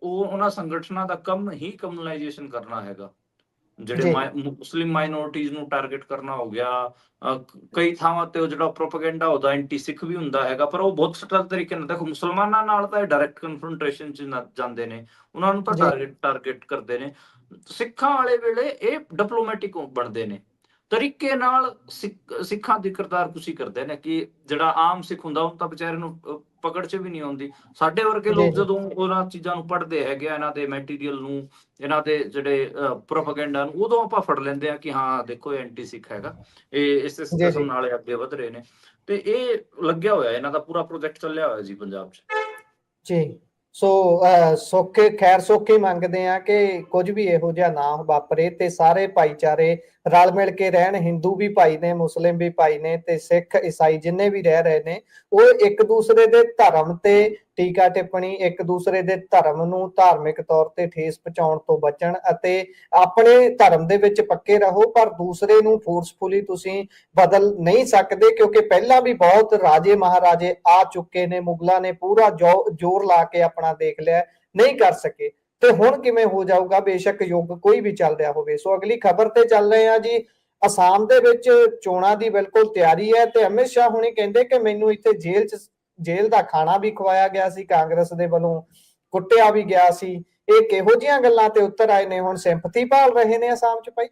Speaker 2: ਉਹ ਉਹਨਾਂ ਸੰਗਠਨਾਂ ਦਾ ਕੰਮ ਹੀ ਕਮਿਊਨਲਾਈਜੇਸ਼ਨ ਕਰਨਾ ਹੈਗਾ। ਜਿਹੜੇ ਮੁਸਲਿਮ ਮਾਈਨੋਰਿਟੀਜ਼ ਨੂੰ ਟਾਰਗੇਟ ਕਰਨਾ ਹੋ ਗਿਆ। ਕਈ ਥਾਵਾਂ ਤੇ ਉਹ ਜਿਹੜਾ ਪ੍ਰੋਪੇਗੈਂਡਾ ਉਹਦਾ ਐਂਟੀ ਸਿੱਖ ਵੀ ਹੁੰਦਾ ਹੈਗਾ, ਪਰ ਉਹ ਬਹੁਤ ਸਟਰਲ ਤਰੀਕੇ ਨਾਲ। ਦੇਖੋ, ਮੁਸਲਮਾਨਾਂ ਨਾਲ ਤਾਂ ਇਹ ਡਾਇਰੈਕਟ ਕਨਫਰੰਟੇਸ਼ਨ 'ਚ ਜਾਂਦੇ ਨੇ, ਉਹਨਾਂ ਨੂੰ ਤਾਂ ਟਾਰਗੇਟ ਕਰਦੇ ਨੇ। ਸਿੱਖਾਂ ਵਾਲੇ ਵੇਲੇ ਇਹ ਡਿਪਲੋਮੈਟਿਕ ਬਣਦੇ ਨੇ ਤਰੀਕੇ ਨਾਲ। ਸਿੱਖਾਂ ਦੀ ਕਿਰਦਾਰਕੁਸ਼ੀ ਕਰਦੇ ਨੇ ਕਿ ਜਿਹੜਾ ਆਮ ਸਿੱਖ ਹੁੰਦਾ ਉਹਨੂੰ ਤਾਂ ਵਿਚਾਰੇ ਨੂੰ ਪਕੜ 'ਚ ਵੀ ਨਹੀਂ ਆਉਂਦੀ। ਸਾਡੇ ਵਰਗੇ ਲੋਕ ਜਦੋਂ ਉਹਨਾਂ ਚੀਜ਼ਾਂ ਨੂੰ ਪੜ੍ਹਦੇ ਹੈਗੇ ਆ, ਇਹਨਾਂ ਦੇ ਮੈਟੀਰੀਅਲ ਨੂੰ, ਇਹਨਾਂ ਦੇ ਜਿਹੜੇ ਪ੍ਰੋਪੇਗੈਂਡਾ ਨੂੰ, ਉਦੋਂ ਆਪਾਂ ਫੜ ਲੈਂਦੇ ਆ ਕਿ ਹਾਂ ਦੇਖੋ ਇਹ ਐਂਟੀ ਸਿੱਖ ਹੈਗਾ, ਇਹ ਇਸ ਕਿਸਮ ਨਾਲ ਅੱਗੇ ਵਧ ਰਹੇ ਨੇ। ਤੇ ਇਹ ਲੱਗਿਆ ਹੋਇਆ, ਇਹਨਾਂ ਦਾ ਪੂਰਾ ਪ੍ਰੋਜੈਕਟ ਚੱਲਿਆ ਹੋਇਆ ਜੀ ਪੰਜਾਬ 'ਚ।
Speaker 1: ਜੀ ਸੋ ਖੈਰ ਸੌਖੇ ਮੰਗਦੇ ਆ ਕਿ ਕੁਝ ਵੀ ਇਹੋ ਜਿਹਾ ਨਾ ਵਾਪਰੇ ਤੇ ਸਾਰੇ ਭਾਈਚਾਰੇ ਰਲ ਮਿਲ ਕੇ ਰਹਿਣ। ਹਿੰਦੂ ਵੀ ਭਾਈ ਨੇ, ਮੁਸਲਿਮ ਵੀ ਭਾਈ ਨੇ, ਤੇ ਸਿੱਖ ਈਸਾਈ ਜਿੰਨੇ ਵੀ ਰਹਿ ਰਹੇ ਨੇ, ਉਹ ਇੱਕ ਦੂਸਰੇ ਦੇ ਧਰਮ ਤੇ ਟੀਕਾ ਟਿੱਪਣੀ, ਇੱਕ ਦੂਸਰੇ ਦੇ ਧਰਮ ਨੂੰ ਧਾਰਮਿਕ ਤੌਰ ਤੇ ਠੇਸ ਪਹੁੰਚਾਉਣ ਤੋਂ ਬਚਣ ਅਤੇ ਆਪਣੇ ਧਰਮ ਦੇ ਵਿੱਚ ਪੱਕੇ ਰਹੋ। ਪਰ ਦੂਸਰੇ ਨੂੰ ਫੋਰਸਫੁਲੀ ਤੁਸੀਂ ਬਦਲ ਨਹੀਂ ਸਕਦੇ, ਕਿਉਂਕਿ ਪਹਿਲਾਂ ਵੀ ਬਹੁਤ ਰਾਜੇ ਮਹਾਰਾਜੇ ਆ ਚੁੱਕੇ ਨੇ। ਮੁਗਲਾਂ ਨੇ ਪੂਰਾ ਜ਼ੋਰ ਲਾ ਕੇ ਆਪਣਾ ਦੇਖ ਲਿਆ, ਨਹੀਂ ਕਰ ਸਕੇ। ਤੇ ਹੁਣ ਕਿਵੇਂ ਹੋ ਜਾਊਗਾ, ਬੇਸ਼ੱਕ ਯੁੱਗ ਕੋਈ ਵੀ ਚੱਲ ਰਿਹਾ ਹੋਵੇ। ਸੋ ਅਗਲੀ ਖਬਰ ਤੇ ਚੱਲ ਰਹੇ ਆ ਜੀ। ਅਸਾਮ ਦੇ ਵਿੱਚ ਚੋਣਾਂ ਦੀ ਬਿਲਕੁਲ ਤਿਆਰੀ ਹੈ ਤੇ ਅਮਿਤ ਸ਼ਾਹ ਹੁਣੇ ਕਹਿੰਦੇ ਕਿ ਮੈਨੂੰ ਇੱਥੇ ਜੇਲ੍ਹ ਦਾ ਖਾਣਾ ਵੀ ਖਵਾਇਆ ਗਿਆ ਸੀ, ਕਾਂਗਰਸ ਦੇ ਵੱਲੋਂ ਕੁੱਟਿਆ ਵੀ ਗਿਆ ਸੀ। ਇਹ ਕਿਹੋ ਜਿਹੀਆਂ ਗੱਲਾਂ ਤੇ ਉੱਤਰ ਆਏ ਨੇ? ਹੁਣ ਸਿੰਪਥੀ ਭਾਲ ਰਹੇ ਨੇ ਅਸਾਮ 'ਚ ਭਾਈ।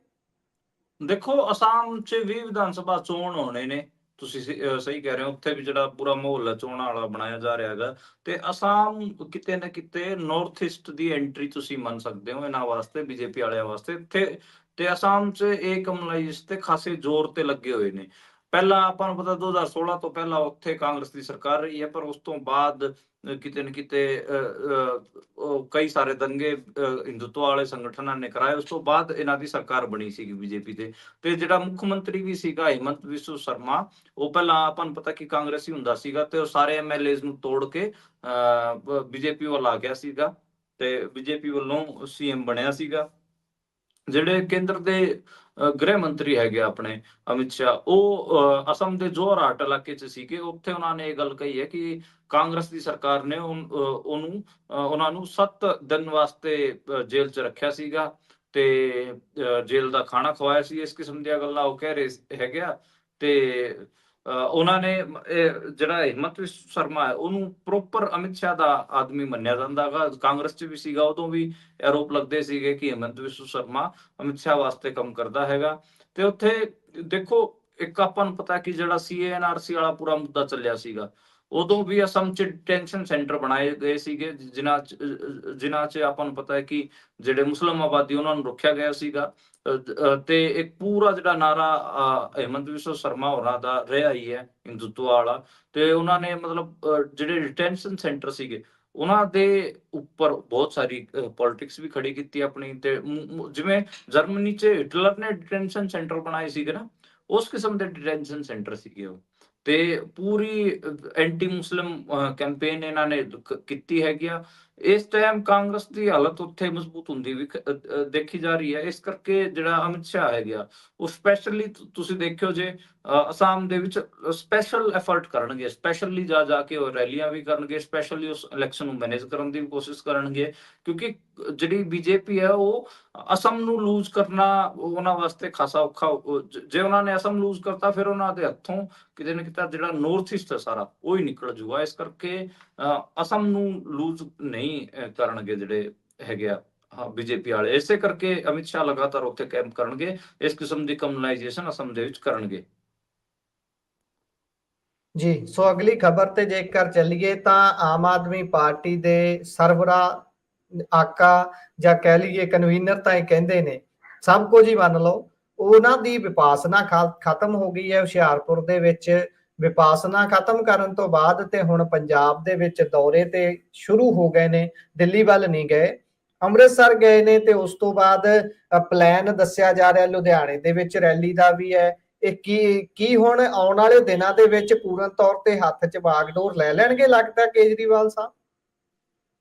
Speaker 2: ਦੇਖੋ, ਅਸਾਮ 'ਚ ਵੀ ਵਿਧਾਨ ਸਭਾ ਚੋਣ ਹੋਣੇ ਨੇ, ਤੁਸੀਂ ਸਹੀ ਕਹਿ ਰਹੇ ਹੋ। ਉੱਥੇ ਵੀ ਜਿਹੜਾ ਪੂਰਾ ਮਾਹੌਲ ਚੋਣਾਂ ਵਾਲਾ ਬਣਾਇਆ ਜਾ ਰਿਹਾ ਹੈਗਾ। ਤੇ ਅਸਾਮ ਕਿਤੇ ਨਾ ਕਿਤੇ ਨਾਰਥ ਈਸਟ ਦੀ ਐਂਟਰੀ ਤੁਸੀਂ ਮੰਨ ਸਕਦੇ ਹੋ ਇਹਨਾਂ ਵਾਸਤੇ, ਬੀਜੇਪੀ ਵਾਲਿਆਂ ਵਾਸਤੇ। ਤੇ ਅਸਾਮ 'ਚ ਇਹ ਕਮਿਊਨਲਾਈਜ਼ੇਸ਼ਨ ਤੇ ਖਾਸੇ ਜ਼ੋਰ ਤੇ ਲੱਗੇ ਹੋਏ ਨੇ। ਪਹਿਲਾਂ ਆਪਾਂ ਨੂੰ ਪਤਾ 2016 ਤੋਂ ਪਹਿਲਾਂ ਉੱਥੇ ਕਾਂਗਰਸ ਦੀ ਸਰਕਾਰ ਰਹੀ ਹੈ, ਪਰ ਉਸ ਤੋਂ ਬਾਅਦ ਕਿਤੇ ਨਾ ਕਿਤੇ ਕਈ ਸਾਰੇ ਦੰਗੇ ਹਿੰਦੂਤਵ ਵਾਲੇ ਸੰਗਠਨਾਂ ਨੇ ਕਰਾਏ। ਉਸ ਤੋਂ ਬਾਅਦ ਇਹਨਾਂ ਦੀ ਸਰਕਾਰ ਬਣੀ ਸੀਗੀ ਬੀਜੇਪੀ ਤੇ ਜਿਹੜਾ ਮੁੱਖ ਮੰਤਰੀ ਵੀ ਸੀਗਾ ਹਿਮੰਤ ਬਿਸਵਾ ਸ਼ਰਮਾ, ਉਹ ਪਹਿਲਾਂ ਆਪਾਂ ਨੂੰ ਪਤਾ ਕਿ ਕਾਂਗਰਸੀ ਹੁੰਦਾ ਸੀਗਾ ਤੇ ਉਹ ਸਾਰੇ MLAs ਨੂੰ ਤੋੜ ਕੇ ਬੀਜੇਪੀ ਵੱਲ ਆ ਗਿਆ ਸੀਗਾ ਤੇ ਬੀਜੇਪੀ ਵੱਲੋਂ CM ਬਣਿਆ ਸੀਗਾ। ਜਿਹੜੇ ਕੇਂਦਰ ਦੇ ਗ੍ਰਹਿ ਮੰਤਰੀ ਹੈਗੇ ਆਪਣੇ ਅਮਿਤ ਸ਼ਾਹ, ਉਹ ਅਸਮ ਦੇ ਜੋਰਹਾਟ ਇਲਾਕੇ 'ਚ ਸੀਗੇ। ਉੱਥੇ ਉਹਨਾਂ ਨੇ ਇਹ ਗੱਲ ਕਹੀ ਹੈ ਕਿ ਕਾਂਗਰਸ ਦੀ ਸਰਕਾਰ ਨੇ ਉਹਨਾਂ ਨੂੰ 7 ਦਿਨ ਵਾਸਤੇ ਜੇਲ੍ਹ 'ਚ ਰੱਖਿਆ ਸੀਗਾ ਤੇ ਜੇਲ੍ਹ ਦਾ ਖਾਣਾ ਖਵਾਇਆ ਸੀ, ਇਸ ਕਿਸਮ ਦੀਆਂ ਗੱਲਾਂ ਉਹ ਕਹਿ ਰਹੇ ਹੈਗੇ ਆ। ਤੇ ਉਹਨਾਂ ਨੇ ਜਿਹੜਾ ਹਿੰਮਤ ਵਿਸ਼ਵ ਸ਼ਰਮਾ ਹੈ ਉਹਨੂੰ ਪ੍ਰੋਪਰ ਅਮਿਤ ਸ਼ਾਹ ਦਾ ਆਦਮੀ ਮੰਨਿਆ ਜਾਂਦਾ ਹੈਗਾ। ਕਾਂਗਰਸ 'ਚ ਵੀ ਸੀਗਾ, ਉਦੋਂ ਵੀ ਆਰੋਪ ਲੱਗਦੇ ਸੀਗੇ ਕਿ ਹਿੰਮਤ ਵਿਸ਼ਵ ਸ਼ਰਮਾ ਅਮਿਤ ਸ਼ਾਹ ਵਾਸਤੇ ਕੰਮ ਕਰਦਾ ਹੈਗਾ। ਤੇ ਉੱਥੇ ਦੇਖੋ, ਇੱਕ ਆਪਾਂ ਨੂੰ ਪਤਾ ਕਿ ਜਿਹੜਾ CANRC ਵਾਲਾ ਪੂਰਾ ਮੁੱਦਾ ਚੱਲਿਆ ਸੀਗਾ, ਉਦੋਂ ਵੀ ਅਸਮ 'ਚ ਡਿਟੈਂਸ਼ਨ ਸੈਂਟਰ ਬਣਾਏ ਗਏ ਸੀਗੇ, ਜਿਨ੍ਹਾਂ 'ਚ ਆਪਾਂ ਨੂੰ ਪਤਾ ਹੈ ਕਿ ਜਿਹੜੇ ਮੁਸਲਿਮ ਆਬਾਦੀ ਉਹਨਾਂ ਨੂੰ ਰੋਕਿਆ ਗਿਆ ਸੀਗਾ। ਤੇ ਇੱਕ ਪੂਰਾ ਜਿਹੜਾ ਨਾਰਾ ਹਿੰਮਤ ਵਿਸ਼ਵ ਸ਼ਰਮਾ ਹੋਰਾਂ ਦਾ ਰਿਹਾ ਹੀ ਹੈ ਹਿੰਦੂਤਵ ਵਾਲਾ। ਤੇ ਉਹਨਾਂ ਨੇ ਮਤਲਬ ਜਿਹੜੇ ਡਿਟੈਂਸ਼ਨ ਸੈਂਟਰ ਸੀਗੇ ਉਹਨਾਂ ਦੇ ਉੱਪਰ ਬਹੁਤ ਸਾਰੀ ਪੋਲਿਟਿਕਸ ਵੀ ਖੜੀ ਕੀਤੀ ਆਪਣੀ। ਤੇ ਜਿਵੇਂ ਜਰਮਨੀ 'ਚ ਹਿਟਲਰ ਨੇ ਡਿਟੈਂਸ਼ਨ ਸੈਂਟਰ ਬਣਾਏ ਸੀਗੇ ਨਾ, ਉਸ ਕਿਸਮ ਦੇ ਡਿਟੈਂਸ਼ਨ ਸੈਂਟਰ ਸੀਗੇ ਉਹ। ਤੇ ਪੂਰੀ ਐਂਟੀ ਮੁਸਲਿਮ ਕੈਂਪੇਨ ਇਹਨਾਂ ਨੇ ਕੀਤੀ ਹੈਗੀ ਆ। ਇਸ ਟਾਈਮ ਕਾਂਗਰਸ ਦੀ ਹਾਲਤ ਉੱਥੇ ਮਜ਼ਬੂਤ ਹੁੰਦੀ ਵੀ ਦੇਖੀ ਜਾ ਰਹੀ ਹੈ। ਇਸ ਕਰਕੇ ਜਿਹੜਾ ਅਮਿਤ ਸ਼ਾਹ ਹੈਗਾ ਉਹ ਸਪੈਸ਼ਲੀ ਤੁਸੀਂ ਦੇਖਿਓ ਜੇ ਅਸਾਮ ਦੇ ਵਿੱਚ ਸਪੈਸ਼ਲ ਐਫਰਟ ਕਰਨਗੇ, ਸਪੈਸ਼ਲੀ ਜਾ ਕੇ ਉਹ ਰੈਲੀਆਂ ਵੀ ਕਰਨਗੇ, ਸਪੈਸ਼ਲੀ ਉਸ ਇਲੈਕਸ਼ਨ ਨੂੰ ਮੈਨੇਜ ਕਰਨ ਦੀ ਵੀ ਕੋਸ਼ਿਸ਼ ਕਰਨਗੇ। ਕਿਉਂਕਿ ਜਿਹੜੀ BJP ਹੈ ਉਹ ਅਸਮ ਨੂੰ ਲੂਜ਼ ਕਰਨਾ ਉਹਨਾਂ ਵਾਸਤੇ ਖਾਸਾ ਔਖਾ। ਜੇ ਉਹਨਾਂ ਨੇ ਅਸਮ ਲੂਜ਼ ਕਰਤਾ ਫਿਰ ਉਹਨਾਂ ਦੇ ਹੱਥੋਂ ਕਿਤੇ ਨਾ ਕਿਤੇ ਜਿਹੜਾ ਨੌਰਥ ਈਸਟ ਹੈ ਸਾਰਾ ਉਹ ਹੀ ਨਿਕਲ ਜੂਗਾ। ਇਸ ਕਰਕੇ ਅਸਮ ਨੂੰ ਲੂਜ਼ ਨਹੀਂ ਕਰਨਗੇ ਜਿਹੜੇ ਹੈਗੇ ਆ BJP ਵਾਲੇ। ਇਸੇ ਕਰਕੇ ਅਮਿਤ ਸ਼ਾਹ ਲਗਾਤਾਰ ਉੱਥੇ ਕੈਂਪ ਕਰਨਗੇ, ਇਸ ਕਿਸਮ ਦੀ ਕਮਿਊਨਲਾਈਜੇਸ਼ਨ ਅਸਮ ਦੇ ਵਿੱਚ ਕਰਨਗੇ।
Speaker 1: ਜੀ, ਸੋ ਅਗਲੀ ਖਬਰ ਤੇ ਜੇਕਰ ਚੱਲੀਏ ਤਾਂ ਆਮ ਆਦਮੀ ਪਾਰਟੀ ਦੇ ਸਰਬਰਾਹ ਆਕਾ ਜਾਂ ਕਹਿ ਲਈਏ ਕਨਵੀਨਰ ਤਾਂ ਇਹ ਕਹਿੰਦੇ ਨੇ, ਸਭ ਕੁਝ ਹੀ ਮੰਨ ਲਓ, ਉਹਨਾਂ ਦੀ ਵਿਪਾਸਨਾ ਖਤਮ ਹੋ ਗਈ ਹੈ ਹੁਸ਼ਿਆਰਪੁਰ ਦੇ ਵਿੱਚ। ਵਿਪਾਸਨਾ ਖਤਮ ਕਰਨ ਤੋਂ ਬਾਅਦ ਤੇ ਹੁਣ ਪੰਜਾਬ ਦੇ ਵਿੱਚ ਦੌਰੇ ਤੇ ਸ਼ੁਰੂ ਹੋ ਗਏ ਨੇ, ਦਿੱਲੀ ਵੱਲ ਨਹੀਂ ਗਏ, ਅੰਮ੍ਰਿਤਸਰ ਗਏ ਨੇ। ਤੇ ਉਸ ਤੋਂ ਬਾਅਦ ਪਲਾਨ ਦੱਸਿਆ ਜਾ ਰਿਹਾ ਲੁਧਿਆਣੇ ਦੇ ਵਿੱਚ ਰੈਲੀ ਦਾ ਵੀ ਹੈ। ਇਹ ਕੀ ਹੁਣ ਆਉਣ ਵਾਲੇ ਦਿਨਾਂ ਦੇ ਵਿੱਚ ਪੂਰਨ ਤੌਰ ਤੇ ਹੱਥ 'ਚ ਬਾਗਡੋਰ ਲੈ ਲੈਣਗੇ ਲੱਗਦਾ ਕੇਜਰੀਵਾਲ ਸਾਹਿਬ?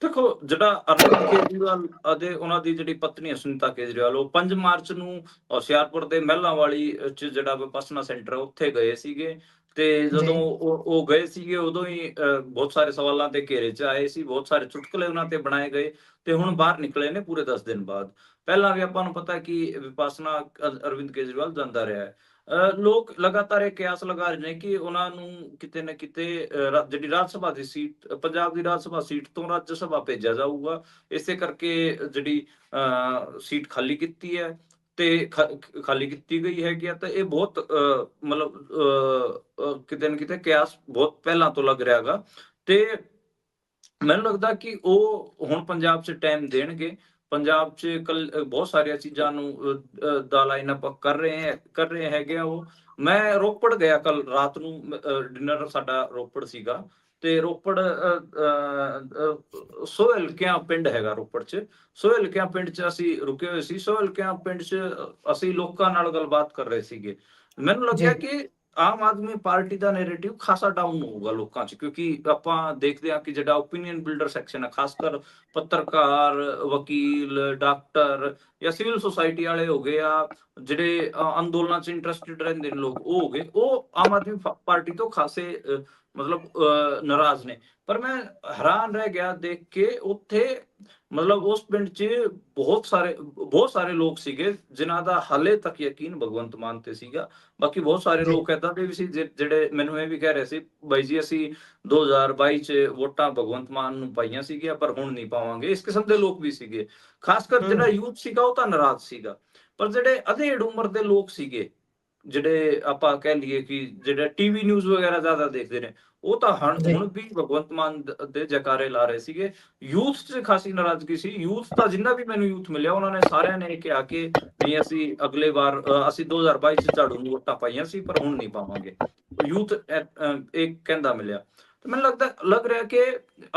Speaker 2: ਦੇਖੋ, ਜਿਹੜਾ ਅਰਵਿੰਦ ਕੇਜਰੀਵਾਲ ਅਤੇ ਉਹਨਾਂ ਦੀ ਜਿਹੜੀ ਪਤਨੀ ਸੁਨੀਤਾ ਕੇਜਰੀਵਾਲ, ਉਹ 5 ਮਾਰਚ ਨੂੰ ਹੁਸ਼ਿਆਰਪੁਰ ਦੇ ਮਹਿਲਾਂ ਵਾਲੀ 'ਚ ਜਿਹੜਾ ਵਿਪਾਸਨਾ ਸੈਂਟਰ ਉੱਥੇ ਗਏ ਸੀਗੇ। ਤੇ ਜਦੋਂ ਉਹ ਗਏ ਸੀਗੇ ਉਦੋਂ ਹੀ ਬਹੁਤ ਸਾਰੇ ਸਵਾਲਾਂ ਤੇ ਘੇਰੇ 'ਚ ਆਏ ਸੀ, ਬਹੁਤ ਸਾਰੇ ਚੁਟਕਲੇ ਉਹਨਾਂ ਤੇ ਬਣਾਏ ਗਏ ਤੇ ਹੁਣ ਬਾਹਰ ਨਿਕਲੇ ਨੇ ਪੂਰੇ 10 ਦਿਨ ਬਾਅਦ। ਪਹਿਲਾਂ ਵੀ ਆਪਾਂ ਨੂੰ ਪਤਾ ਕਿ ਵਿਪਾਸਨਾ ਅਰਵਿੰਦ ਕੇਜਰੀਵਾਲ ਜਾਂਦਾ ਰਿਹਾ ਹੈ। ਲੋਕ ਲਗਾਤਾਰ ਇਹ ਕਿਆਸ ਲਗਾ ਰਹੇ ਨੇ ਕਿ ਉਹਨਾਂ ਨੂੰ ਕਿਤੇ ਨਾ ਕਿਤੇ ਜਿਹੜੀ ਰਾਜ ਸਭਾ ਦੀ ਸੀਟ, ਪੰਜਾਬ ਦੀ ਰਾਜ ਸਭਾ ਸੀਟ ਤੋਂ ਰਾਜ ਸਭਾ ਭੇਜਿਆ ਜਾਊਗਾ। ਇਸੇ ਕਰਕੇ ਜਿਹੜੀ ਸੀਟ ਖਾਲੀ ਕੀਤੀ ਹੈ ਤੇ ਖਾਲੀ ਕੀਤੀ ਗਈ ਹੈਗੀ ਆ। ਤਾਂ ਇਹ ਬਹੁਤ ਮਤਲਬ ਕਿਤੇ ਨਾ ਕਿਤੇ ਕਿਆਸ ਬਹੁਤ ਪਹਿਲਾਂ ਤੋਂ ਲੱਗ ਰਿਹਾ ਹੈਗਾ। ਤੇ ਮੈਨੂੰ ਲੱਗਦਾ ਕਿ ਉਹ ਹੁਣ ਪੰਜਾਬ 'ਚ ਟਾਈਮ ਦੇਣਗੇ। ਪੰਜਾਬ 'ਚ ਬਹੁਤ ਸਾਰੀਆਂ ਚੀਜ਼ਾਂ ਨੂੰ ਦਾ ਲਾਈਨ ਅਪ ਕਰ ਰਹੇ ਹੈਗੇ ਆ ਉਹ। ਮੈਂ ਰੋਪੜ ਗਿਆ ਕੱਲ ਰਾਤ ਨੂੰ, ਡਿਨਰ ਸਾਡਾ ਰੋਪੜ ਸੀਗਾ। ਤੇ ਰੋਪੜ ਸੋਹਲਕਿਆਂ ਪਿੰਡ ਹੈਗਾ ਰੋਪੜ 'ਚ। ਸੋਹਲਕਿਆਂ ਪਿੰਡ 'ਚ ਅਸੀਂ ਰੁਕੇ ਹੋਏ ਸੀ। ਸੋਹਲਕਿਆਂ ਪਿੰਡ 'ਚ ਅਸੀਂ ਲੋਕਾਂ ਨਾਲ ਗੱਲਬਾਤ ਕਰ ਰਹੇ ਸੀਗੇ। ਮੈਨੂੰ ਲੱਗਿਆ ਕਿ ਆਮ ਆਦਮੀ ਪਾਰਟੀ ਦਾ ਨੈਰੇਟਿਵ ਖਾਸਾ ਡਾਊਨ ਹੋਊਗਾ ਲੋਕਾਂ 'ਚ, ਕਿਉਂਕਿ ਆਪਾਂ ਦੇਖਦੇ ਹਾਂ ਕਿ ਜਿਹੜਾ ਓਪੀਨੀਅਨ ਬਿਲਡਰ ਸੈਕਸ਼ਨ ਹੈ, ਖਾਸ ਕਰ ਪੱਤਰਕਾਰ, ਵਕੀਲ, ਡਾਕਟਰ ਜਾਂ ਸਿਵਲ ਸੁਸਾਇਟੀ ਵਾਲੇ ਹੋ ਗਏ ਆ, ਜਿਹੜੇ ਅੰਦੋਲਨਾਂ 'ਚ ਇੰਟਰਸਟਿਡ ਰਹਿੰਦੇ ਨੇ ਲੋਕ, ਉਹ ਹੋ ਗਏ, ਉਹ ਆਮ ਆਦਮੀ ਪਾਰਟੀ ਤੋਂ ਖਾਸੇ ਮਤਲਬ ਨਾਰਾਜ਼ ਨੇ। ਪਰ ਮੈਂ ਹੈਰਾਨ ਰਹਿ ਗਿਆ ਦੇਖ ਕੇ ਉੱਥੇ, ਮਤਲਬ ਉਸ ਪਿੰਡ 'ਚ ਬਹੁਤ ਸਾਰੇ ਲੋਕ ਸੀਗੇ ਜਿਨ੍ਹਾਂ ਦਾ ਹਾਲੇ ਤੱਕ ਯਕੀਨ ਭਗਵੰਤ ਮਾਨ ਤੇ ਸੀਗਾ। ਬਾਕੀ ਬਹੁਤ ਸਾਰੇ ਲੋਕ ਏਦਾਂ ਦੇ ਵੀ ਸੀ ਜਿਹੜੇ ਮੈਨੂੰ ਇਹ ਵੀ ਕਹਿ ਰਹੇ ਸੀ, ਬਾਈ ਜੀ ਅਸੀਂ 2022 'ਚ ਵੋਟਾਂ ਭਗਵੰਤ ਮਾਨ ਨੂੰ ਪਾਈਆਂ ਸੀਗੀਆਂ ਪਰ ਹੁਣ ਨਹੀਂ ਪਾਵਾਂਗੇ। ਇਸ ਕਿਸਮ ਦੇ ਲੋਕ ਵੀ ਸੀਗੇ। ਖਾਸ ਕਰ ਜਿਹੜਾ ਯੂਥ ਸੀਗਾ ਉਹ ਤਾਂ ਨਾਰਾਜ਼ ਸੀਗਾ। ਪਰ ਜਿਹੜੇ ਅਧੇੜ ਉਮਰ ਦੇ ਲੋਕ ਸੀਗੇ, ਜਿਹੜੇ ਆਪਾਂ ਕਹਿ ਲਈਏ ਕਿ ਜਿਹੜੇ ਟੀਵੀ ਨਿਊਜ਼ ਵਗੈਰਾ ਜ਼ਿਆਦਾ ਦੇਖਦੇ ਨੇ, ਉਹ ਤਾਂ ਹੁਣ ਵੀ ਭਗਵੰਤ ਮਾਨ ਦੇ ਜੈਕਾਰੇ ਲਾ ਰਹੇ ਸੀਗੇ। ਯੂਥ 'ਚ ਖਾਸੀ ਨਾਰਾਜ਼ਗੀ ਸੀ। ਯੂਥ ਦਾ ਜਿੰਨਾ ਵੀ ਮੈਨੂੰ ਯੂਥ ਮਿਲਿਆ, ਉਹਨਾਂ ਨੇ ਸਾਰਿਆਂ ਨੇ ਇਹ ਕਿਹਾ ਕਿ ਨਹੀਂ, ਅਸੀਂ ਅਗਲੇ ਵਾਰ ਅਸੀਂ 2022 'ਚ ਝਾੜੂ ਨੂੰ ਵੋਟਾਂ ਪਾਈਆਂ ਸੀ ਪਰ ਹੁਣ ਨਹੀਂ ਪਾਵਾਂਗੇ। ਯੂਥ ਇਹ ਕਹਿੰਦਾ ਮਿਲਿਆ। ਤੇ ਮੈਨੂੰ ਲੱਗ ਰਿਹਾ ਕਿ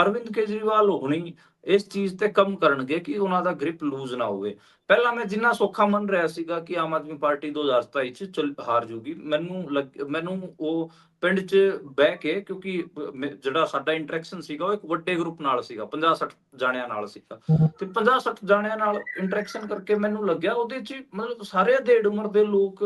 Speaker 2: ਅਰਵਿੰਦ ਕੇਜਰੀਵਾਲ ਹੁਣੀ ਇਸ ਚੀਜ਼ ਤੇ ਕੰਮ ਕਰਨਗੇ ਕਿ ਉਹਨਾਂ ਦਾ ਗ੍ਰਿਪ ਲੂਜ਼ ਨਾ ਹੋਵੇ। ਪਹਿਲਾਂ ਮੈਂ ਜਿੰਨਾ ਸੌਖਾ ਮੰਨ ਰਿਹਾ ਸੀਗਾ ਕਿ ਆਮ ਆਦਮੀ ਪਾਰਟੀ 2027 'ਚ ਹਾਰ ਜੂਗੀ, ਮੈਨੂੰ ਉਹ ਪਿੰਡ 'ਚ ਬਹਿ ਕੇ, ਕਿਉਂਕਿ ਜਿਹੜਾ ਸਾਡਾ ਇੰਟਰੈਕਸ਼ਨ ਸੀਗਾ ਉਹ ਇੱਕ ਵੱਡੇ ਗਰੁੱਪ ਨਾਲ ਸੀਗਾ, 50-60 ਜਾਣਿਆਂ ਨਾਲ ਸੀਗਾ। ਤੇ 50-60 ਜਾਣਿਆਂ ਨਾਲ ਇੰਟਰੈਕਸ਼ਨ ਕਰਕੇ ਮੈਨੂੰ ਲੱਗਿਆ ਉਹਦੇ 'ਚ ਮਤਲਬ ਸਾਰੇ ਅਧੇੜ ਉਮਰ ਦੇ ਲੋਕ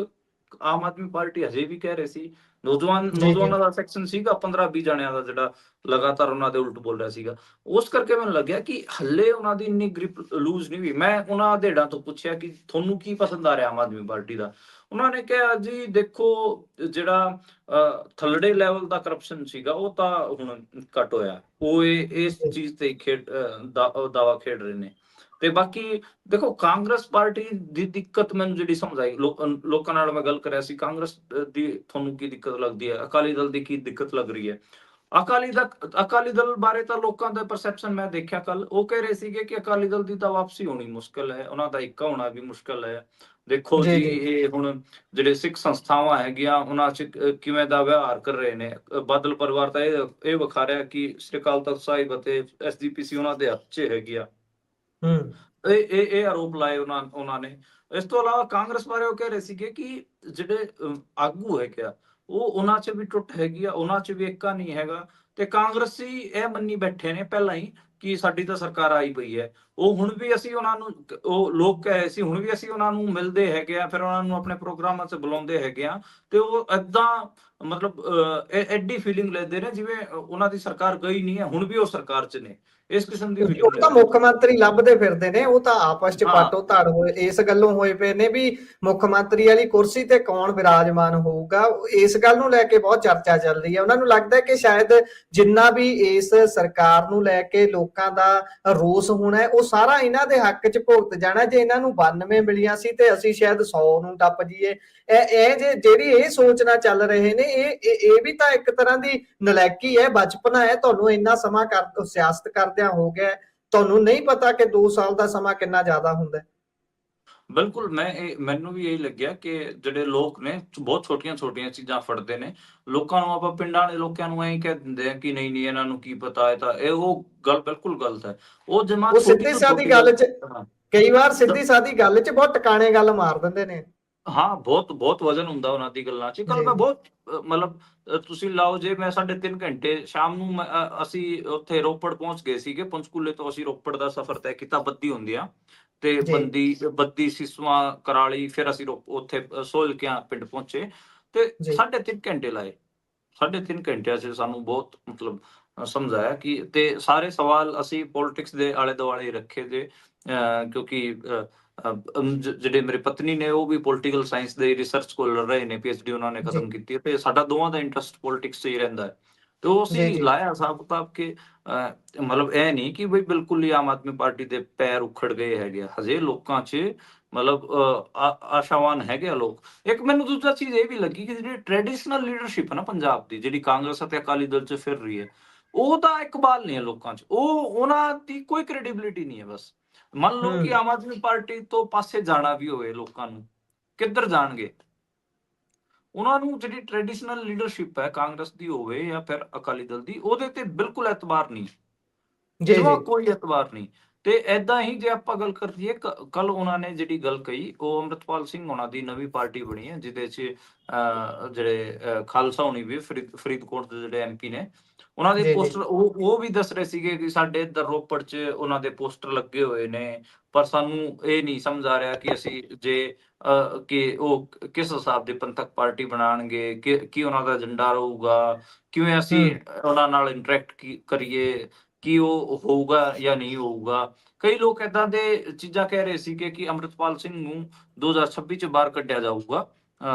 Speaker 2: ਆਮ ਆਦਮੀ ਪਾਰਟੀ ਹਜੇ ਵੀ ਕਹਿ ਰਹੇ ਸੀ
Speaker 1: ਜੀ ਜੀ
Speaker 2: ਨੌਜਵਾਨਾਂ ਦਾ ਸੈਕਸ਼ਨ ਸੀਗਾ 15-20 ਜਣਿਆਂ ਦਾ, ਜਿਹੜਾ ਲਗਾਤਾਰ ਉਹਨਾਂ ਦੇ ਉਲਟ ਬੋਲ ਰਿਹਾ ਸੀਗਾ। ਉਸ ਕਰਕੇ ਮੈਨੂੰ ਲੱਗਿਆ ਕਿ ਹੱਲੇ ਉਹਨਾਂ ਦੀ ਇੰਨੀ ਗ੍ਰਿਪ ਲੂਜ਼ ਨਹੀਂ ਹੋਈ। ਮੈਂ ਉਹਨਾਂ ਦੇੜਾਂ ਤੋਂ ਪੁੱਛਿਆ ਕਿ ਤੁਹਾਨੂੰ ਕੀ ਪਸੰਦ ਆ ਰਿਹਾ ਆਮ ਆਦਮੀ ਪਾਰਟੀ ਦਾ। ਉਹਨਾਂ ਨੇ ਕਿਹਾ ਜੀ ਦੇਖੋ, ਜਿਹੜਾ ਥੱਲੜੇ ਲੈਵਲ ਦਾ ਕਰਪਸ਼ਨ ਸੀਗਾ ਉਹ ਤਾਂ ਹੁਣ ਘੱਟ ਹੋਇਆ, ਉਹ ਇਸ
Speaker 1: ਜੀ
Speaker 2: ਚੀਜ਼ ਤੇ ਦਾਵਾ ਖੇਡ ਰਹੇ ਨੇ। ਤੇ ਬਾਕੀ ਦੇਖੋ, ਕਾਂਗਰਸ ਪਾਰਟੀ ਦੀ ਦਿੱਕਤ ਮੈਨੂੰ ਜਿਹੜੀ ਸਮਝ ਆਈ, ਲੋਕਾਂ ਨਾਲ ਮੈਂ ਗੱਲ ਕਰਿਆ ਸੀ, ਕਾਂਗਰਸ ਦੀ ਤੁਹਾਨੂੰ ਕੀ ਦਿੱਕਤ ਲੱਗਦੀ ਹੈ, ਅਕਾਲੀ ਦਲ ਦੀ ਕੀ ਦਿੱਕਤ ਲੱਗ ਰਹੀ ਹੈ। ਅਕਾਲੀ ਦਲ ਬਾਰੇ ਤਾਂ ਲੋਕਾਂ ਦਾ ਪਰਸੈਪਸ਼ਨ ਮੈਂ ਦੇਖਿਆ ਕੱਲ, ਉਹ ਕਹਿ ਰਹੇ ਸੀਗੇ ਕਿ ਅਕਾਲੀ ਦਲ ਦੀ ਤਾਂ ਵਾਪਸੀ ਹੋਣੀ ਮੁਸ਼ਕਲ ਹੈ, ਉਹਨਾਂ ਦਾ ਇੱਕਾ ਹੋਣਾ ਵੀ ਮੁਸ਼ਕਲ ਹੈ। ਦੇਖੋ
Speaker 1: ਜੀ
Speaker 2: ਜੀ,
Speaker 1: ਜੀ
Speaker 2: ਇਹ ਹੁਣ ਜਿਹੜੇ ਸਿੱਖ ਸੰਸਥਾਵਾਂ ਹੈਗੀਆਂ ਉਹਨਾਂ 'ਚ ਕਿਵੇਂ ਦਾ ਵਿਵਹਾਰ ਕਰ ਰਹੇ ਨੇ। ਬਾਦਲ ਪਰਿਵਾਰ ਤਾਂ ਇਹ ਵਿਖਾ ਰਿਹਾ ਕਿ ਸ੍ਰੀ ਅਕਾਲ ਤਖਤ ਸਾਹਿਬ ਅਤੇ ਐਸਜੀਪੀਸੀ ਉਹਨਾਂ ਦੇ ਹੱਥ 'ਚ ਹੈਗੀ ਆ।
Speaker 1: ਹੂੰ
Speaker 2: ਇਹ ਆਰੋਪ ਲਾਏ ਉਹਨਾਂ ਨੇ। ਇਸ ਤੋਂ ਇਲਾਵਾ ਕਾਂਗਰਸ ਬਾਰੇ ਉਹ ਕਹਿ ਰਹੇ ਸੀਗੇ ਕਿ ਜਿਹੜੇ ਆਗੂ ਹੈਗੇ ਆ, ਉਹ ਉਹਨਾਂ 'ਚ ਵੀ ਟੁੱਟ ਹੈਗੀ ਆ, ਉਹਨਾਂ 'ਚ ਵੀ ਏਕਾ ਨਹੀਂ ਹੈਗਾ। ਤੇ ਕਾਂਗਰਸੀ ਇਹ ਮੰਨੀ ਬੈਠੇ ਨੇ ਪਹਿਲਾਂ ਹੀ ਕਿ ਸਾਡੀ ਤਾਂ ਸਰਕਾਰ ਆਈ ਪਈ ਹੈ। ਉਹ ਹੁਣ ਵੀ ਅਸੀਂ ਉਹਨਾਂ ਨੂੰ, ਉਹ ਲੋਕ ਕਹਿ ਰਹੇ ਸੀ, ਹੁਣ ਵੀ ਅਸੀਂ ਉਹਨਾਂ ਨੂੰ ਮਿਲਦੇ ਹੈਗੇ ਆ, ਫਿਰ ਉਹਨਾਂ ਨੂੰ ਆਪਣੇ ਪ੍ਰੋਗਰਾਮਾਂ 'ਚ ਬੁਲਾਉਂਦੇ ਹੈਗੇ ਆ, ਤੇ ਉਹ ਏਦਾਂ ਮਤਲਬ ਐਡੀ ਫੀਲਿੰਗ ਲੈਂਦੇ ਨੇ ਜਿਵੇਂ ਉਹਨਾਂ ਦੀ ਸਰਕਾਰ ਗਈ ਨਹੀਂ ਹੈ, ਹੁਣ ਵੀ ਉਹ ਸਰਕਾਰ 'ਚ ਨੇ। ਇਸ ਕਿਸਮ ਦੀ ਫੀਲਿੰਗ
Speaker 1: ਉਹ ਤਾਂ
Speaker 2: ਲੈਂਦੇ ਨੇ।
Speaker 1: ਮੁੱਖ ਮੰਤਰੀ ਲੱਭਦੇ ਫਿਰਦੇ ਨੇ, ਉਹ ਤਾਂ ਆਪਸ ਚ
Speaker 2: ਹਾਂ,
Speaker 1: ਪਾਟੋ ਧੜ ਹੋਏ ਇਸ ਗੱਲੋਂ ਹੋਏ ਪਏ ਨੇ ਵੀ ਮੁੱਖ ਮੰਤਰੀ ਵਾਲੀ ਕੁਰਸੀ ਤੇ ਕੌਣ ਵਿਰਾਜਮਾਨ ਹੋਊਗਾ। ਇਸ ਗੱਲ ਨੂੰ ਲੈ ਕੇ ਬਹੁਤ ਚਰਚਾ ਚੱਲ ਰਹੀ ਹੈ। ਉਹਨਾਂ ਨੂੰ ਲੱਗਦਾ ਹੈ ਕਿ ਸ਼ਾਇਦ ਜਿੰਨਾ ਵੀ ਇਸ ਸਰਕਾਰ ਨੂੰ ਲੈ ਕੇ ਲੋਕਾਂ ਦਾ ਰੋਸ ਹੋਣਾ ਹੈ, ਉਹ ਸਾਰਾ ਇਹਨਾਂ ਦੇ ਹੱਕ ਚ ਭੁਗਤ ਜਾਣਾ। ਜੇ ਇਹਨਾਂ ਨੂੰ 92 ਮਿਲੀਆਂ ਸੀ ਤੇ ਅਸੀਂ ਸ਼ਾਇਦ 100 ਨੂੰ ਟੱਪ ਜਾਈਏ। ਜਿਹੜੀ ਇਹ ਸੋਚਣਾ ਚੱਲ ਰਹੇ ਨੇ, ਇਹ ਵੀ ਤਾਂ ਇੱਕ ਤਰ੍ਹਾਂ ਦੀ ਨਲਾਇਕੀ ਹੈ, ਬਚਪਨਾ ਹੈ। ਤੁਹਾਨੂੰ ਇੰਨਾ ਸਮਾਂ ਸਿਆਸਤ ਕਰਦਿਆਂ ਹੋ ਗਿਆ, ਤੁਹਾਨੂੰ ਨਹੀਂ ਪਤਾ ਕਿ 2 ਸਾਲ ਦਾ ਸਮਾਂ ਕਿੰਨਾ ਜ਼ਿਆਦਾ ਹੁੰਦਾ।
Speaker 2: ਬਿਲਕੁਲ। ਮੈਨੂੰ ਵੀ ਇਹੀ ਲੱਗਿਆ ਕਿ ਜਿਹੜੇ ਲੋਕ ਨੇ ਬਹੁਤ ਛੋਟੀਆਂ ਚੀਜ਼ਾਂ ਫੜਦੇ ਨੇ। ਲੋਕਾਂ ਨੂੰ ਆਪਾਂ ਪਿੰਡਾਂ ਵਾਲੇ ਲੋਕਾਂ ਨੂੰ ਐਂ ਕਹਿ ਦਿੰਦੇ ਆ ਕਿ ਨਹੀਂ ਇਹਨਾਂ ਨੂੰ ਕੀ ਪਤਾ ਹੈ, ਤਾਂ ਉਹ ਗੱਲ ਬਿਲਕੁਲ ਗਲਤ ਹੈ। ਉਹ ਜਮਾ
Speaker 1: ਉਹ
Speaker 2: ਛੋਟੀ
Speaker 1: ਸਿੱਧੀ
Speaker 2: ਤੋਂ
Speaker 1: ਸਾਦੀ
Speaker 2: ਛੋਟੀ
Speaker 1: ਗੱਲ
Speaker 2: ਗੱਲ।
Speaker 1: ਚ,
Speaker 2: ਹਾਂ,
Speaker 1: ਕਈ ਵਾਰ ਸਿੱਧੀ ਸਾਦੀ ਗੱਲ ਚ ਬਹੁਤ ਟਿਕਾਣੇ ਗੱਲ ਮਾਰ ਦਿੰਦੇ ਨੇ।
Speaker 2: ਹਾਂ, ਬਹੁਤ ਵਜ਼ਨ ਹੁੰਦਾ ਉਹਨਾਂ ਦੀ ਗੱਲਾਂ 'ਚ। ਕੱਲ
Speaker 1: ਜੀ
Speaker 2: ਮੈਂ ਬਹੁਤ ਮਤਲਬ ਤੁਸੀਂ ਲਾਓ, ਜੇ ਮੈਂ 3.5 ਘੰਟੇ ਸ਼ਾਮ ਨੂੰ ਅਸੀਂ ਉੱਥੇ ਰੋਪੜ ਪਹੁੰਚ ਗਏ ਸੀਗੇ। ਪੰਚਕੂਲੇ ਤੋਂ ਅਸੀਂ ਰੋਪੜ ਦਾ ਸਫ਼ਰ ਤੈਅ ਕੀਤਾ, ਬੱਦੀ ਹੁੰਦੀਆਂ ਤੇ
Speaker 1: ਜੀ
Speaker 2: ਬੱਦੀ ਸਿਸਵਾਂ ਕਰਾਲੀ, ਫਿਰ ਅਸੀਂ ਉੱਥੇ ਸੋਲਕਿਆਂ ਪਿੰਡ ਪਹੁੰਚੇ ਤੇ
Speaker 1: ਜੀ
Speaker 2: 3.5 ਘੰਟੇ ਲਾਏ। 3.5 ਘੰਟਿਆਂ 'ਚ ਸਾਨੂੰ ਬਹੁਤ ਮਤਲਬ ਸਮਝ ਆਇਆ ਕਿ, ਤੇ ਸਾਰੇ ਸਵਾਲ ਅਸੀਂ ਪੋਲਿਟਿਕਸ ਦੇ ਆਲੇ ਦੁਆਲੇ ਰੱਖੇ ਤੇ ਕਿਉਂਕਿ ਜਿਹੜੇ ਮੇਰੇ ਪਤਨੀ ਨੇ ਉਹ ਵੀ ਪੋਲੀਟੀਕਲ ਸਾਇੰਸ ਦੇ ਰਿਸਰਚ ਸਕੋਲਰ ਰਹੇ ਨੇ, ਪੀਐਚਡੀ ਉਹਨਾਂ ਨੇ
Speaker 1: ਜੀ
Speaker 2: ਖਤਮ ਕੀਤੀ ਹੈ, ਤੇ ਸਾਡਾ ਦੋਵਾਂ ਦਾ ਇੰਟਰਸਟ ਪੋਲਿਟਿਕਸ 'ਚ ਹੀ ਰਹਿੰਦਾ ਹੈ। ਤੇ ਉਹ
Speaker 1: ਜੀ
Speaker 2: ਅਸੀਂ
Speaker 1: ਜੀ
Speaker 2: ਲਾਇਆ ਹਿਸਾਬ ਕਿਤਾਬ ਕਿ ਮਤਲਬ ਇਹ ਨਹੀਂ ਕਿ ਬਈ ਬਿਲਕੁਲ ਹੀ ਆਮ ਆਦਮੀ ਪਾਰਟੀ ਦੇ ਪੈਰ ਉਖੜ ਗਏ ਹੈਗੇ ਆ, ਹਜੇ ਲੋਕਾਂ 'ਚ ਮਤਲਬ ਆਸ਼ਾਵਾਨ ਹੈਗੇ ਆ ਲੋਕ। ਇੱਕ ਮੈਨੂੰ ਦੂਜਾ ਚੀਜ਼ ਇਹ ਵੀ ਲੱਗੀ ਕਿ ਜਿਹੜੀ ਟ੍ਰੈਡੀਸ਼ਨਲ ਲੀਡਰਸ਼ਿਪ ਹੈ ਨਾ ਪੰਜਾਬ ਦੀ, ਜਿਹੜੀ ਕਾਂਗਰਸ ਅਤੇ ਅਕਾਲੀ ਦਲ 'ਚ ਫਿਰ ਰਹੀ ਹੈ, ਉਹ ਤਾਂ ਇਕਬਾਲ ਨਹੀਂ ਹੈ ਲੋਕਾਂ 'ਚ। ਉਹਨਾਂ ਦੀ ਕੋਈ ਕ੍ਰੈਡੀਬਿਲਿਟੀ ਨਹੀਂ ਹੈ। ਬਸ ਮੰਨ ਲਓ ਕਿ
Speaker 1: ਹੂੰ
Speaker 2: ਆਮ ਆਦਮੀ ਪਾਰਟੀ ਤੋਂ ਪਾਸੇ ਜਾਣਾ ਵੀ ਹੋਵੇ, ਲੋਕਾਂ ਨੂੰ ਕਿੱਧਰ ਜਾਣਗੇ? ਉਹਨਾਂ ਨੂੰ ਜਿਹੜੀ ਟ੍ਰੈਡੀਸ਼ਨਲ ਲੀਡਰਸ਼ਿਪ ਹੈ, ਕਾਂਗਰਸ ਦੀ ਹੋਵੇ ਜਾਂ ਫਿਰ ਅਕਾਲੀ ਦਲ ਦੀ, ਉਹਦੇ ਤੇ ਬਿਲਕੁਲ ਐਤਬਾਰ ਨਹੀਂ,
Speaker 1: ਜੀ
Speaker 2: ਜਮਾਂ
Speaker 1: ਜੀ
Speaker 2: ਕੋਈ ਐਤਬਾਰ ਨਹੀਂ। ਤੇ ਏਦਾਂ ਹੀ ਜੇ ਆਪਾਂ ਗੱਲ ਕਰੀਏ, ਕੱਲ ਉਹਨਾਂ ਨੇ ਜਿਹੜੀ ਗੱਲ ਕਹੀ, ਉਹ ਅੰਮ੍ਰਿਤਪਾਲ ਸਿੰਘ ਉਹਨਾਂ ਦੀ ਨਵੀਂ ਪਾਰਟੀ ਬਣੀ ਹੈ, ਜਿਹਦੇ 'ਚ ਜਿਹੜੇ ਖਾਲਸਾ ਹੋਣੀ ਵੀ ਫਰੀਦਕੋਟ ਦੇ ਜਿਹੜੇ ਐਮਪੀ ਨੇ, ਉਹਨਾਂ ਦੇ
Speaker 1: ਜੀ ਜੀ
Speaker 2: ਪੋਸਟਰ ਉਹ ਵੀ ਦੱਸ ਰਹੇ ਸੀਗੇ ਕਿ ਸਾਡੇ ਇੱਧਰ ਰੋਪੜ 'ਚ ਉਹਨਾਂ ਦੇ ਪੋਸਟਰ ਲੱਗੇ ਹੋਏ ਨੇ, ਪਰ ਸਾਨੂੰ ਇਹ ਨਹੀਂ ਸਮਝ ਆ ਰਿਹਾ ਕਿ ਅਸੀਂ ਕਿ ਉਹ ਕਿਸ ਹਿਸਾਬ ਦੀ ਪੰਥਕ ਪਾਰਟੀ ਬਣਾਉਣਗੇ, ਕੀ ਉਹਨਾਂ ਦਾ ਏਜੰਡਾ ਰਹੂਗਾ, ਕਿਵੇਂ ਅਸੀਂ
Speaker 1: ਹੂੰ
Speaker 2: ਉਹਨਾਂ ਨਾਲ ਇੰਟਰੈਕਟ ਕੀ ਕੀ ਉਹ ਹੋਊਗਾ ਜਾਂ ਨਹੀਂ ਹੋਊਗਾ। ਕਈ ਲੋਕ ਏਦਾਂ ਦੇ ਚੀਜ਼ਾਂ ਕਹਿ ਰਹੇ ਸੀਗੇ ਕਿ ਅੰਮ੍ਰਿਤਪਾਲ ਸਿੰਘ ਨੂੰ 2026 ਚ ਬਾਹਰ ਕੱਢਿਆ ਜਾਊਗਾ।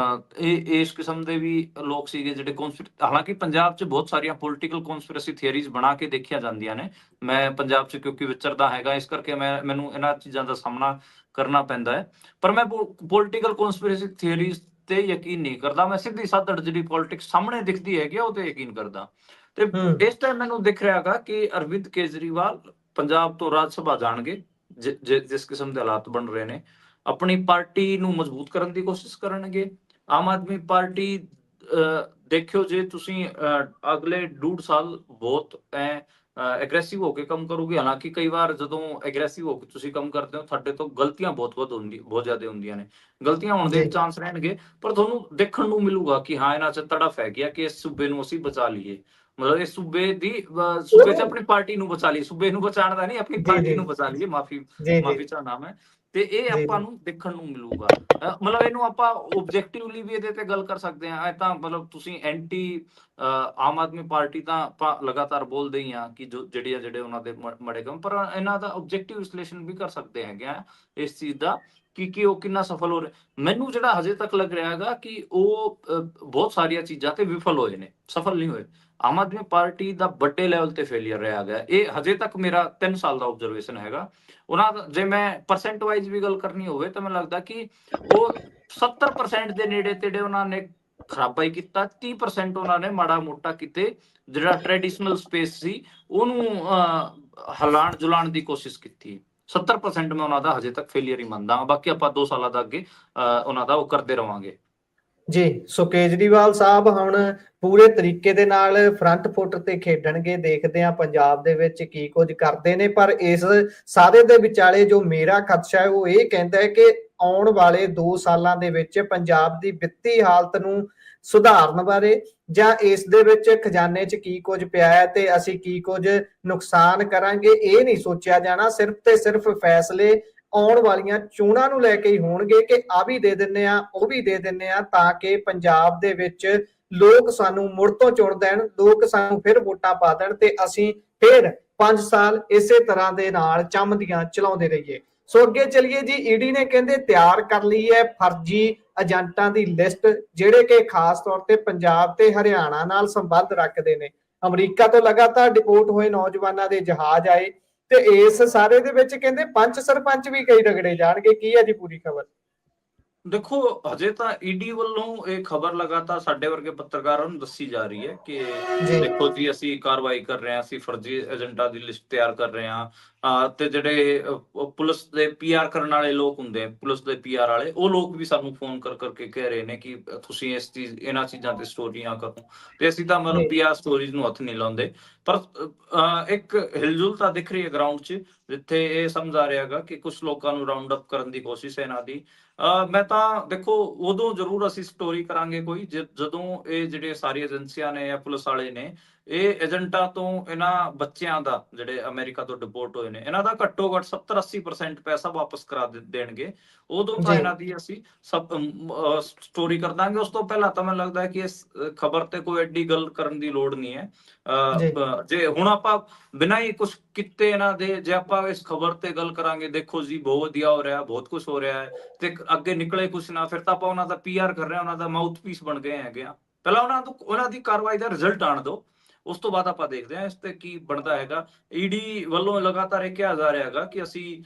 Speaker 2: ਇਸ ਕਿਸਮ ਦੇ ਵੀ ਲੋਕ ਸੀਗੇ ਜਿਹੜੇ ਹਾਲਾਂਕਿ ਪੰਜਾਬ 'ਚ ਬਹੁਤ ਸਾਰੀਆਂ ਪੋਲੀਟੀਕਲ ਕਨਸਪੀਰੇਸੀ ਥਿਊਰੀਜ਼ ਬਣਾ ਕੇ ਦੇਖੀਆਂ ਜਾਂਦੀਆਂ ਨੇ। ਮੈਂ ਪੰਜਾਬ 'ਚ ਕਿਉਂਕਿ ਵਿਚਰਦਾ ਹੈਗਾ, ਇਸ ਕਰਕੇ ਮੈਨੂੰ ਇਹਨਾਂ ਚੀਜ਼ਾਂ ਦਾ ਸਾਹਮਣਾ ਕਰਨਾ ਪੈਂਦਾ ਹੈ। ਪਰ ਮੈਂ ਪੋਲੀਟੀਕਲ ਕਨਸਪੀਰੇਸੀ ਥਿਊਰੀਜ਼ ਤੇ ਯਕੀਨ ਨਹੀਂ ਕਰਦਾ। ਮੈਂ ਸਿੱਧੀ ਸਾਧੜ ਜਿਹੜੀ ਪੋਲਿਟਿਕਸ ਸਾਹਮਣੇ ਦਿਖਦੀ ਹੈਗੀ ਉਹ ਤੇ ਯਕੀਨ ਕਰਦਾ। ਤੇ
Speaker 1: ਹੂੰ
Speaker 2: ਇਸ ਟਾਈਮ ਮੈਨੂੰ ਦਿਖ ਰਿਹਾ ਹੈਗਾ ਕਿ ਅਰਵਿੰਦ ਕੇਜਰੀਵਾਲ ਪੰਜਾਬ ਤੋਂ ਰਾਜ ਸਭਾ ਜਾਣਗੇ। ਜਿਸ ਕਿਸਮ ਦੇ ਹਾਲਾਤ ਬਣ ਰਹੇ ਨੇ, ਆਪਣੀ ਪਾਰਟੀ ਨੂੰ ਮਜ਼ਬੂਤ ਕਰਨ ਦੀ ਕੋਸ਼ਿਸ਼ ਕਰਨਗੇ। ਆਮ ਆਦਮੀ ਪਾਰਟੀ ਦੇਖਿਓ, ਜੇ ਤੁਸੀਂ ਅਗਲੇ 1.5 ਸਾਲ ਬਹੁਤ ਐਗਰੈਸਿਵ ਹੋ ਕੇ ਕੰਮ ਕਰੋਗੇ। ਹਾਲਾਂਕਿ ਕਈ ਵਾਰ ਜਦੋਂ ਐਗਰੈਸਿਵ ਹੋ ਕੇ ਤੁਸੀਂ ਕੰਮ ਕਰਦੇ ਹੋ, ਤੁਹਾਡੇ ਤੋਂ ਗਲਤੀਆਂ ਬਹੁਤ ਜ਼ਿਆਦਾ ਹੁੰਦੀਆਂ ਨੇ, ਗਲਤੀਆਂ ਹੋਣ ਦੇ
Speaker 1: ਜੀ
Speaker 2: ਵੀ ਚਾਂਸ ਰਹਿਣਗੇ, ਪਰ ਤੁਹਾਨੂੰ ਦੇਖਣ ਨੂੰ ਮਿਲੂਗਾ ਕਿ ਹਾਂ ਇਹਨਾਂ 'ਚ ਤੜਫ ਹੈਗੀ ਆ ਕਿ ਇਸ ਸੂਬੇ ਨੂੰ ਅਸੀਂ ਬਚਾ ਲਈਏ। ਮਤਲਬ ਇਹ ਸੂਬੇ ਦੀ ਸੂਬੇ 'ਚ ਆਪਣੀ ਪਾਰਟੀ ਨੂੰ ਬਚਾ ਲਈ, ਸੂਬੇ ਨੂੰ ਬਚਾਉਣ ਦਾ ਨਹੀਂ, ਆਪਣੀ
Speaker 1: ਜੀ
Speaker 2: ਪਾਰਟੀ
Speaker 1: ਜੀ
Speaker 2: ਨੂੰ ਬਚਾ ਲਈਏ, ਮਾਫੀ
Speaker 1: ਜੀ ਜੀ
Speaker 2: ਮਾਫੀ ਚਾਹੁੰਦਾ ਮੈਂ। ਤੇ ਇਹ
Speaker 1: ਜੀ
Speaker 2: ਆਪਾਂ
Speaker 1: ਜੀ
Speaker 2: ਨੂੰ ਦੇਖਣ ਨੂੰ ਮਿਲੂਗਾ। ਮਤਲਬ ਇਹਨੂੰ ਆਪਾਂ ਓਬਜੈਕਟਿਵਲੀ ਵੀ ਇਹਦੇ ਤੇ ਗੱਲ ਕਰ ਸਕਦੇ ਹਾਂ। ਇਹ ਤਾਂ ਮਤਲਬ ਤੁਸੀਂ ਐਂਟੀ ਆਮ ਆਦਮੀ ਪਾਰਟੀ ਤਾਂ ਆਪਾਂ ਲਗਾਤਾਰ ਬੋਲਦੇ ਹੀ ਹਾਂ ਕਿ ਜਿਹੜੇ ਉਹਨਾਂ ਦੇ ਮਾੜੇ ਕੰਮ, ਪਰ ਇਹਨਾਂ ਦਾ ਓਬਜੈਕਟਿਵ ਵਿਸ਼ਲੇਸ਼ਣ ਵੀ ਕਰ ਸਕਦੇ ਹੈਗੇ ਆ ਇਸ ਚੀਜ਼ ਦਾ ਕਿ ਉਹ ਕਿੰਨਾ ਸਫਲ ਹੋ ਰਿਹਾ। ਮੈਨੂੰ ਜਿਹੜਾ ਹਜੇ ਤੱਕ ਲੱਗ ਰਿਹਾ ਹੈਗਾ ਕਿ ਉਹ ਬਹੁਤ ਸਾਰੀਆਂ ਚੀਜ਼ਾਂ ਤੇ ਵਿਫਲ ਹੋਏ ਨੇ, ਸਫਲ ਨਹੀਂ ਹੋਏ। ਆਮ ਆਦਮੀ ਪਾਰਟੀ ਦਾ ਵੱਡੇ ਲੈਵਲ ਤੇ ਫੇਲਿਅਰ ਰਿਹਾ ਗਿਆ। ਇਹ ਹਜੇ ਤੱਕ ਮੇਰਾ 3 ਸਾਲ ਦਾ ਆਬਜ਼ਰਵੇਸ਼ਨ ਹੈਗਾ। ਉਹਨਾਂ ਦਾ ਜੇ ਮੈਂ ਪਰਸੈਂਟ ਵਾਈਜ਼ ਵੀ ਗੱਲ ਕਰਨੀ ਹੋਵੇ ਤਾਂ ਮੈਨੂੰ ਲੱਗਦਾ ਕਿ ਉਹ 70% ਦੇ ਨੇੜੇ ਤੇੜੇ ਉਹਨਾਂ ਨੇ ਖਰਾਬਾ ਹੀ ਕੀਤਾ, 30% ਉਹਨਾਂ ਨੇ ਮਾੜਾ ਮੋਟਾ ਕਿਤੇ ਜਿਹੜਾ ਟ੍ਰੈਡੀਸ਼ਨਲ ਸਪੇਸ ਸੀ ਉਹਨੂੰ ਹਲਾਣ ਜੁਲਾਣ ਦੀ ਕੋਸ਼ਿਸ਼ ਕੀਤੀ। 70% ਮੈਂ ਉਹਨਾਂ ਦਾ ਹਜੇ ਤੱਕ ਫੇਲਿਅਰ ਹੀ ਮੰਨਦਾ ਹਾਂ। ਬਾਕੀ ਆਪਾਂ 2 ਸਾਲਾਂ ਦਾ ਅੱਗੇ ਉਹਨਾਂ ਦਾ ਉਹ ਕਰਦੇ ਰਵਾਂਗੇ।
Speaker 1: ਜੀ, ਸੋ ਕੇਜਰੀਵਾਲ ਸਾਹਿਬ ਹੁਣ ਪੂਰੇ ਤਰੀਕੇ ਦੇ ਨਾਲ ਫਰੰਟ ਫੁੱਟ ਤੇ ਖੇਡਣਗੇ। ਦੇਖਦੇ ਆ ਪੰਜਾਬ ਦੇ ਵਿੱਚ ਕੀ ਕੁਝ ਕਰਦੇ ਨੇ। ਪਰ ਇਸ ਸਾਰੇ ਦੇ ਵਿਚਾਲੇ ਜੋ ਮੇਰਾ ਖਦਸ਼ਾ ਹੈ ਉਹ ਇਹ ਕਹਿੰਦਾ ਹੈ ਕਿ ਆਉਣ ਵਾਲੇ 2 ਸਾਲਾਂ ਦੇ ਵਿੱਚ ਪੰਜਾਬ ਦੀ ਵਿੱਤੀ ਹਾਲਤ ਨੂੰ ਸੁਧਾਰਨ ਬਾਰੇ ਜਾਂ ਇਸ ਦੇ ਵਿੱਚ ਖਜ਼ਾਨੇ 'ਚ ਕੀ ਕੁਝ ਪਿਆ ਹੈ ਤੇ ਅਸੀਂ ਕੀ ਕੁਝ ਨੁਕਸਾਨ ਕਰਾਂਗੇ, ਇਹ ਨਹੀਂ ਸੋਚਿਆ ਜਾਣਾ। ਸਿਰਫ ਤੇ ਸਿਰਫ ਫੈਸਲੇ ਆਉਣ ਵਾਲੀਆਂ ਚੋਣਾਂ ਨੂੰ ਲੈ ਕੇ ਹੀ ਹੋਣਗੇ ਕਿ ਆ ਵੀ ਦੇ ਦਿੰਨੇ ਆ, ਉਹ ਵੀ ਦੇ ਦਿੰਨੇ ਆ, ਤਾਂ ਕਿ ਪੰਜਾਬ ਦੇ ਵਿੱਚ ਲੋਕ ਸਾਨੂੰ ਮੁੜ ਤੋਂ ਚੁਣ ਦੇਣ, ਲੋਕ ਸਾਨੂੰ ਫਿਰ ਵੋਟਾਂ ਪਾ ਦੇਣ ਤੇ ਅਸੀਂ ਫਿਰ 5 ਸਾਲ ਇਸੇ ਤਰ੍ਹਾਂ ਦੇ ਨਾਲ ਚੰਮਦੀਆਂ ਚਲਾਉਂਦੇ ਰਹੀਏ। ਸੋ ਅੱਗੇ ਚਲੀਏ ਜੀ। ਈਡੀ ਨੇ ਕਹਿੰਦੇ ਤਿਆਰ ਕਰ ਲਈ ਹੈ ਫਰਜ਼ੀ ਏਜੰਟਾਂ ਦੀ ਲਿਸਟ, ਜਿਹੜੇ ਕਿ ਖਾਸ ਤੌਰ ਤੇ ਪੰਜਾਬ ਤੇ ਹਰਿਆਣਾ ਨਾਲ ਸੰਬੰਧ ਰੱਖਦੇ ਨੇ। ਅਮਰੀਕਾ ਤੋਂ ਲਗਾਤਾਰ ਡਿਪੋਰਟ ਹੋਏ ਨੌਜਵਾਨਾਂ ਦੇ ਜਹਾਜ਼ ਆਏ ਤੇ ਇਸ ਸਾਰੇ ਦੇ ਵਿੱਚ ਕਹਿੰਦੇ ਪੰਚ ਸਰਪੰਚ ਵੀ ਕਈ ਰਗੜੇ ਜਾਣਗੇ। ਕੀ ਹੈ ਜੀ ਪੂਰੀ ਖਬਰ?
Speaker 2: ਦੇਖੋ, ਹਜੇ ਤਾਂ ਈਡੀ ਵੱਲੋਂ ਇਹ ਖਬਰ ਲਗਾਤਾਰ ਸਾਡੇ ਵਰਗੇ ਪੱਤਰਕਾਰਾਂ ਨੂੰ ਦੱਸੀ ਜਾ ਰਹੀ ਹੈ ਕਿ
Speaker 1: ਜੀ
Speaker 2: ਦੇਖੋ ਜੀ ਅਸੀਂ ਕਾਰਵਾਈ ਕਰ ਰਹੇ ਹਾਂ, ਅਸੀਂ ਫਰਜ਼ੀ ਏਜੰਟਾਂ ਦੀ ਲਿਸਟ ਤਿਆਰ ਕਰ ਰਹੇ ਹਾਂ। ਤੇ ਜਿਹੜੇ ਪੁਲਿਸ ਦੇ ਪੀਆਰ ਕਰਨ ਵਾਲੇ ਲੋਕ ਹੁੰਦੇ, ਪੁਲਿਸ ਦੇ ਪੀਆਰ ਵਾਲੇ, ਉਹ ਲੋਕ ਵੀ ਸਾਨੂੰ ਫੋਨ ਕਰ ਕਰਕੇ ਕਹਿ ਰਹੇ ਨੇ ਕਿ ਤੁਸੀਂ ਇਹਨਾਂ ਚੀਜ਼ਾਂ ਤੇ ਸਟੋਰੀਆਂ ਕਰੋ। ਤੇ ਅਸੀਂ ਤਾਂ ਮਤਲਬ ਪੀਆਰ ਸਟੋਰੀਜ਼ ਨੂੰ ਹੱਥ ਨਹੀਂ ਲਾਉਂਦੇ। ਪਰ ਇੱਕ ਹਿਲਜੁਲ ਤਾਂ ਦਿਖ ਰਹੀ ਹੈ ਗਰਾਊਂਡ 'ਚ, ਜਿੱਥੇ ਇਹ ਸਮਝ ਆ ਰਿਹਾ ਹੈਗਾ ਕਿ ਕੁਝ ਲੋਕਾਂ ਨੂੰ ਰਾਉਂਡ ਅਪ ਕਰਨ ਦੀ ਕੋਸ਼ਿਸ਼ ਹੈ ਇਹਨਾਂ ਦੀ। ਮੈਂ ਤਾਂ ਦੇਖੋ ਉਦੋਂ ਜ਼ਰੂਰ ਅਸੀਂ ਸਟੋਰੀ ਕਰਾਂਗੇ ਕੋਈ, ਜਦੋਂ ਇਹ ਜਿਹੜੇ ਸਾਰੀ ਏਜੰਸੀਆਂ ਨੇ ਜਾਂ ਪੁਲਿਸ ਵਾਲੇ ਨੇ ਇਹ ਏਜੰਟਾਂ ਤੋਂ ਇਹਨਾਂ ਬੱਚਿਆਂ ਦਾ, ਜਿਹੜੇ ਅਮਰੀਕਾ ਤੋਂ ਡਿਪੋਰਟ ਹੋਏ ਨੇ, ਇਹਨਾਂ ਦਾ ਘੱਟੋ ਘੱਟ 70-80% ਪੈਸਾ ਵਾਪਸ ਕਰਾ ਦੇਣਗੇ। ਉਦੋਂ ਤਾਂ ਇਹਨਾਂ ਦੀ ਅਸੀਂ ਸਭ ਸਟੋਰੀ ਕਰ ਦਾਂਗੇ। ਉਸ ਤੋਂ ਪਹਿਲਾਂ ਤਾਂ ਮੈਨੂੰ ਲੱਗਦਾ ਹੈ ਕਿ ਇਸ ਖਬਰ ਤੇ ਕੋਈ ਐਡੀ ਗੱਲ ਕਰਨ ਦੀ ਲੋੜ ਨਹੀਂ ਹੈ। ਜੇ ਹੁਣ ਆਪਾਂ ਬਿਨਾਂ ਹੀ ਕੁਝ ਕੀਤੇ ਇਹਨਾਂ ਦੇ, ਜੇ ਆਪਾਂ ਇਸ ਖਬਰ ਤੇ ਗੱਲ ਕਰਾਂਗੇ, ਦੇਖੋ ਜੀ ਬਹੁਤ ਵਧੀਆ ਹੋ ਰਿਹਾ, ਬਹੁਤ ਕੁਝ ਹੋ ਰਿਹਾ ਹੈ, ਤੇ ਅੱਗੇ ਨਿਕਲੇ ਕੁਛ ਨਾ, ਫਿਰ ਤਾਂ ਆਪਾਂ ਉਹਨਾਂ ਦਾ ਪੀਆਰ ਕਰ ਰਹੇ ਹਾਂ, ਉਹਨਾਂ ਦਾ ਮਾਊਥ ਪੀਸ ਬਣ ਗਏ ਹੈਗੇ ਆ। ਪਹਿਲਾਂ ਉਹਨਾਂ ਦੀ ਕਾਰਵਾਈ ਦਾ ਰਿਜ਼ਲਟ ਆਣ ਦਿਓ, ਉਸ ਤੋਂ ਬਾਅਦ ਆਪਾਂ ਦੇਖਦੇ ਹਾਂ ਇਸ ਤੇ ਕੀ ਬਣਦਾ ਹੈਗਾ। ਈਡੀ ਵੱਲੋਂ ਲਗਾਤਾਰ ਇਹ ਕਿਹਾ ਜਾ ਰਿਹਾ ਹੈਗਾ ਕਿ ਅਸੀਂ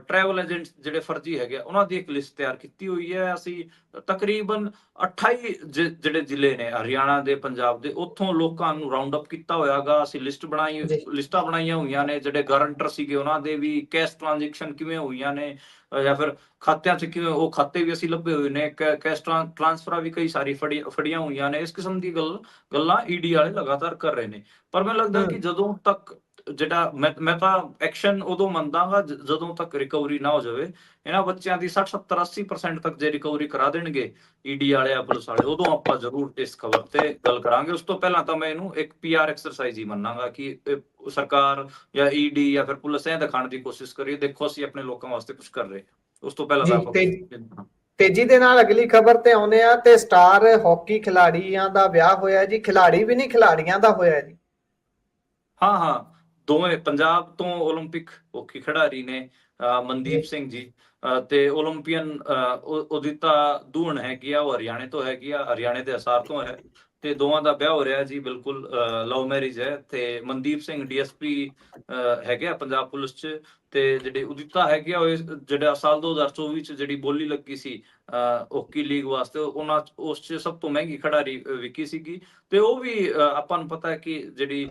Speaker 2: ਟਰੈਵਲ ਏਜੰਟ ਜਿਹੜੇ ਫਰਜ਼ੀ ਹੈਗੇ ਉਹਨਾਂ ਦੀ ਇੱਕ ਲਿਸਟ ਤਿਆਰ ਕੀਤੀ ਹੋਈ ਹੈ। ਅਸੀਂ ਤਕਰੀਬਨ 28 ਜਿਹੜੇ ਜ਼ਿਲ੍ਹੇ ਨੇ ਹਰਿਆਣਾ ਦੇ, ਪੰਜਾਬ ਦੇ, ਉੱਥੋਂ ਲੋਕਾਂ ਨੂੰ ਰਾਉਂਡ ਅਪ ਕੀਤਾ ਹੋਇਆਗਾ। ਅਸੀਂ ਲਿਸਟਾਂ ਬਣਾਈਆਂ ਹੋਈਆਂ ਨੇ, ਜਿਹੜੇ ਗਾਰੰਟਰ ਸੀਗੇ ਉਹਨਾਂ ਦੇ ਵੀ ਕੈਸ਼ ਟ੍ਰਾਂਜੈਕਸ਼ਨ ਕਿਵੇਂ ਹੋਈਆਂ ਨੇ, ਜਾਂ ਫਿਰ ਖਾਤਿਆਂ 'ਚ ਕਿਵੇਂ, ਉਹ ਖਾਤੇ ਵੀ ਅਸੀਂ ਲੱਭੇ ਹੋਏ ਨੇ, ਕੈਸ਼ ਟ੍ਰਾਂਸਫਰਾਂ ਵੀ ਕਈ ਸਾਰੀ ਫੜੀਆਂ ਹੋਈਆਂ ਨੇ। ਇਸ ਕਿਸਮ ਦੀ ਗੱਲਾਂ ਈਡੀ ਵਾਲੇ ਲਗਾਤਾਰ ਕਰ ਰਹੇ ਨੇ। ਪਰ ਮੈਨੂੰ ਲੱਗਦਾ ਕਿ ਜਦੋਂ ਤੱਕ ਜਿਹੜਾ ਮੈਂ ਤਾਂ ਐਕਸ਼ਨ ਉਦੋਂ ਮੰਨਦਾਗਾ ਜਦੋਂ ਤੱਕ ਰਿਕਵਰੀ ਨਾ ਹੋ ਜਾਵੇ। ਇਹਨਾਂ ਬੱਚਿਆਂ ਦੀ 60-70-80% ਤੱਕ ਜੇ ਰਿਕਵਰੀ ਕਰਾ ਦੇਣਗੇ ਈਡੀ ਵਾਲੇ ਜਾਂ ਪੁਲਿਸ ਵਾਲੇ, ਉਦੋਂ ਆਪਾਂ ਜ਼ਰੂਰ ਇਸ ਖਬਰ ਤੇ ਗੱਲ ਕਰਾਂਗੇ। ਉਸ ਤੋਂ ਪਹਿਲਾਂ ਤਾਂ ਮੈਂ ਇਹਨੂੰ ਇੱਕ ਪੀਆਰ ਐਕਸਰਸਾਈਜ਼ ਹੀ ਮੰਨਾਂਗਾ ਕਿ ਸਰਕਾਰ ਜਾਂ ਈਡੀ ਜਾਂ ਫਿਰ ਪੁਲਿਸ ਇਹ ਦਿਖਾਉਣ ਦੀ ਕੋਸ਼ਿਸ਼ ਕਰੀਏ, ਦੇਖੋ ਅਸੀਂ ਆਪਣੇ ਲੋਕਾਂ ਵਾਸਤੇ ਕੁਝ ਕਰ ਰਹੇ। ਉਸ ਤੋਂ ਪਹਿਲਾਂ ਤਾਂ ਆਪਾਂ
Speaker 1: ਤੇਜ਼ੀ ਦੇ ਨਾਲ ਅਗਲੀ ਖਬਰ ਤੇ ਆਉਂਦੇ ਆ। ਤੇ ਸਟਾਰ ਹਾਕੀ ਖਿਡਾਰੀਆਂ ਦਾ ਵਿਆਹ ਹੋਇਆ ਜੀ। ਖਿਡਾਰੀ ਵੀ ਨਹੀਂ, ਖਿਡਾਰੀਆਂ ਦਾ ਹੋਇਆ ਜੀ।
Speaker 2: ਹਾਂ, ਦੋਵੇਂ ਪੰਜਾਬ ਤੋਂ ਓਲੰਪਿਕ ਹਾਕੀ ਖਿਡਾਰੀ ਨੇ, ਮਨਦੀਪ ਸਿੰਘ ਜੀ ਤੇ ਓਲੰਪੀਅਨ ਉਦਿਤਾ ਦੂਹਨ ਹੈਗੀ ਆ, ਉਹ ਹਰਿਆਣੇ ਤੋਂ ਹੈਗੀ ਆ, ਹਰਿਆਣੇ ਦੇ ਹਿਸਾਰ ਤੋਂ ਹੈ। ਤੇ ਦੋਵਾਂ ਦਾ ਵਿਆਹ ਹੋ ਰਿਹਾ ਜੀ, ਬਿਲਕੁਲ ਲਵ ਮੈਰਿਜ ਹੈ। ਤੇ ਮਨਦੀਪ ਸਿੰਘ ਡੀਐਸਪੀ ਹੈਗੇ ਆ ਪੰਜਾਬ ਪੁਲਿਸ 'ਚ, ਤੇ ਜਿਹੜੀ ਉਦਿਤਾ ਹੈਗੀ ਆ ਉਹ ਜਿਹੜਾ ਸਾਲ 2024 'ਚ ਜਿਹੜੀ ਬੋਲੀ ਲੱਗੀ ਸੀ ਹਾਕੀ ਲੀਗ ਵਾਸਤੇ, ਉਸ 'ਚ ਸਭ ਤੋਂ ਮਹਿੰਗੀ ਖਿਡਾਰੀ ਵਿਕੀ ਸੀਗੀ। ਤੇ ਉਹ ਵੀ ਆਪਾਂ ਨੂੰ ਪਤਾ ਹੈ ਕਿ ਜਿਹੜੀ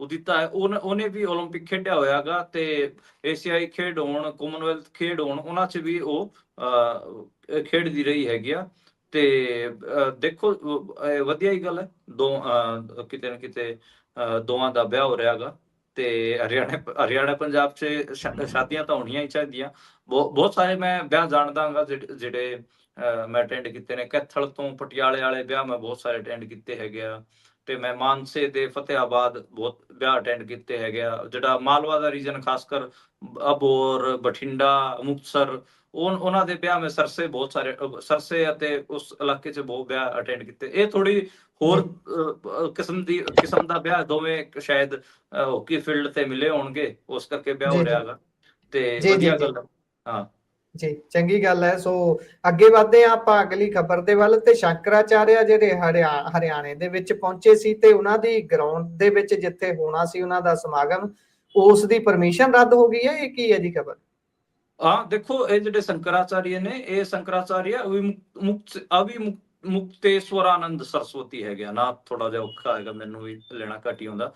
Speaker 2: ਉਦਿਤਾ ਹੈ ਉਹਨੇ ਵੀ ਓਲੰਪਿਕ ਖੇਡਿਆ ਹੋਇਆਗਾ, ਤੇ ਏਸ਼ੀਆਈ ਖੇਡ ਹੋਣ, ਕਾਮਨਵੈਲਥ ਖੇਡ ਹੋਣ, ਉਹਨਾਂ 'ਚ ਵੀ ਉਹ ਖੇਡਦੀ ਰਹੀ ਹੈਗੀ ਆ। ਤੇ ਦੇਖੋ ਵਧੀਆ ਹੀ ਗੱਲ ਹੈ, ਕਿਤੇ ਨਾ ਕਿਤੇ ਦੋਵਾਂ ਦਾ ਵਿਆਹ ਹੋ ਰਿਹਾਗਾ। ਤੇ ਹਰਿਆਣਾ ਪੰਜਾਬ 'ਚ ਸ਼ਾਦੀਆਂ ਤਾਂ ਹੋਣੀਆਂ ਹੀ ਚਾਹੀਦੀਆਂ। ਬਹੁਤ ਸਾਰੇ ਮੈਂ ਵਿਆਹ ਜਾਣਦਾਗਾ ਜਿਹੜੇ ਮੈਂ ਅਟੈਂਡ ਕੀਤੇ ਨੇ। ਕੈਥਲ ਤੋਂ ਪਟਿਆਲੇ ਵਾਲੇ ਵਿਆਹ ਮੈਂ ਬਹੁਤ ਸਾਰੇ ਅਟੈਂਡ ਕੀਤੇ ਹੈਗੇ ਆ। ਤੇ ਮੈਂ ਮਾਨਸੇ ਦੇ ਫਤਿਆਬਾਦ ਬਹੁਤ ਵਿਆਹ ਅਟੈਂਡ ਕੀਤੇ ਹੈਗੇ ਆ। ਜਿਹੜਾ ਮਾਲਵਾ ਦਾ ਰੀਜਨ ਖਾਸ ਕਰ ਅਬੋਹਰ, ਬਠਿੰਡਾ, ਮੁਕਤਸਰ, ਉਹਨਾਂ ਦੇ ਵਿਆਹ ਮੈਂ ਸਰਸੇ ਬਹੁਤ ਸਾਰੇ ਸਰਸੇ ਅਤੇ ਉਸ ਇਲਾਕੇ 'ਚ ਬਹੁਤ ਵਿਆਹ ਅਟੈਂਡ ਕੀਤੇ। ਇਹ ਥੋੜੀ ਹੋਰ ਕਿਸਮ ਦਾ ਵਿਆਹ, ਦੋਵੇਂ ਸ਼ਾਇਦ ਹਾਕੀ ਫੀਲਡ ਤੇ ਮਿਲੇ ਹੋਣਗੇ, ਉਸ ਕਰਕੇ ਵਿਆਹ ਹੋ ਰਿਹਾ ਹੈਗਾ ਤੇ ਵਧੀਆ ਗੱਲ ਹੈ। ਹਾਂ
Speaker 1: ਜੀ, ਚੰਗੀ ਗੱਲ ਹੈ। ਸੋ ਅੱਗੇ ਵਧਦੇ ਹਾਂ ਆਪਾਂ ਅਗਲੀ ਖਬਰ ਦੇ ਵੱਲ। ਤੇ ਸ਼ੰਕਰਾਚਾਰਿਆ ਜਿਹੜੇ ਹਰਿਆਣੇ ਦੇ ਵਿੱਚ ਪਹੁੰਚੇ ਸੀ ਤੇ ਉਹਨਾਂ ਦੀ ਗਰਾਊਂਡ ਦੇ ਵਿੱਚ ਜਿੱਥੇ ਹੋਣਾ ਸੀ ਉਹਨਾਂ ਦਾ ਸਮਾਗਮ, ਉਸ ਦੀ ਪਰਮਿਸ਼ਨ ਰੱਦ ਹੋ ਗਈ ਹੈ। ਇਹ ਕੀ ਹੈ ਜੀ ਖਬਰ?
Speaker 2: ਹਾਂ ਦੇਖੋ, ਇਹ ਜਿਹੜੇ ਸ਼ੰਕਰਾਚਾਰਿਆ ਨੇ, ਇਹ ਸ਼ੰਕਰਾਚਾਰਿਆ ਮੁਕਤੇਸ਼ਵਰਾਨੰਦ ਸਰਸਵਤੀ ਹੈਗੇ ਨਾ, ਥੋੜਾ ਜਿਹਾ ਔਖਾ ਹੈਗਾ, ਮੈਨੂੰ ਵੀ ਲੈਣਾ ਘੱਟ ਹੀ ਆਉਂਦਾ।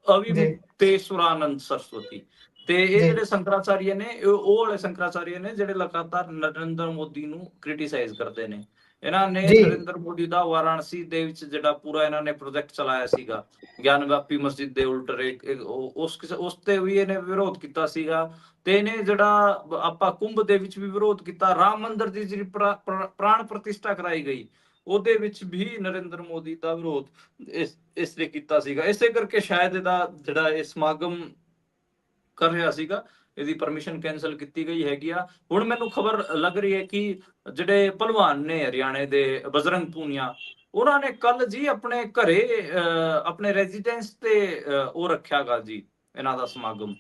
Speaker 2: ਅਵਿਮੁਕਤੇਸ਼ਵਰਾਨੰਦ ਸਰਸਵਤੀ। ਤੇ ਇਹ ਜਿਹੜੇ ਸ਼ੰਕਰਾਚਾਰਿਆ ਨੇ, ਉਹ ਵਾਲੇ ਸ਼ੰਕਰਾਚਾਰਿਆ ਨੇ ਜਿਹੜੇ ਲਗਾਤਾਰ ਨਰਿੰਦਰ ਮੋਦੀ ਨੂੰ ਕ੍ਰਿਟੀਸਾਈਜ਼ ਕਰਦੇ ਨੇ। ਇਹਨਾਂ ਨੇ ਨਰਿੰਦਰ ਮੋਦੀ ਦਾ ਵਾਰਾਣਸੀ ਦੇ ਵਿੱਚ ਜਿਹੜਾ ਪੂਰਾ ਇਹਨਾਂ ਨੇ ਪ੍ਰੋਜੈਕਟ ਚਲਾਇਆ ਸੀਗਾ, ਗਿਆਨ ਵਿਆਪੀ ਮਸਜਿਦ ਦੇ ਉਲਟ, ਉਸ ਤੇ ਵੀ ਇਹਨੇ ਵਿਰੋਧ ਕੀਤਾ ਸੀਗਾ। ਤੇ ਇਹਨੇ ਜਿਹੜਾ ਆਪਾਂ ਕੁੰਭ ਦੇ ਵਿੱਚ ਵੀ ਵਿਰੋਧ ਕੀਤਾ। ਰਾਮ ਮੰਦਿਰ ਦੀ ਜਿਹੜੀ ਪ੍ਰਾਣ ਪ੍ਰਤਿਸ਼ਠਾ ਕਰਾਈ ਗਈ, ਉਹਦੇ ਵਿੱਚ ਵੀ ਨਰਿੰਦਰ ਮੋਦੀ ਦਾ ਵਿਰੋਧ ਇਸ ਨੇ ਕੀਤਾ ਸੀਗਾ। ਇਸੇ ਕਰਕੇ ਸ਼ਾਇਦ ਇਹਦਾ ਜਿਹੜਾ ਇਹ ਸਮਾਗਮ ਕਰ ਰਿਹਾ ਸੀਗਾ, ਇਹਦੀ ਪਰਮਿਸ਼ਨ ਕੈਂਸਲ ਕੀਤੀ ਗਈ ਹੈਗੀ ਆ। ਹੁਣ ਮੈਨੂੰ ਖਬਰ ਲੱਗ ਰਹੀ ਹੈ ਕਿ ਜਿਹੜੇ ਭਲਵਾਨ ਨੇ ਹਰਿਆਣੇ ਦੇ, ਬਜਰੰਗ ਪੂਨੀਆ, ਉਹਨਾਂ ਨੇ ਕੱਲ ਜੀ ਆਪਣੇ ਘਰੇ ਆਪਣੇ ਰੈਜ਼ੀਡੈਂਸ ਤੇ ਉਹ ਰੱਖਿਆਗਾ ਜੀ ਇਹਨਾਂ ਦਾ ਸਮਾਗਮ।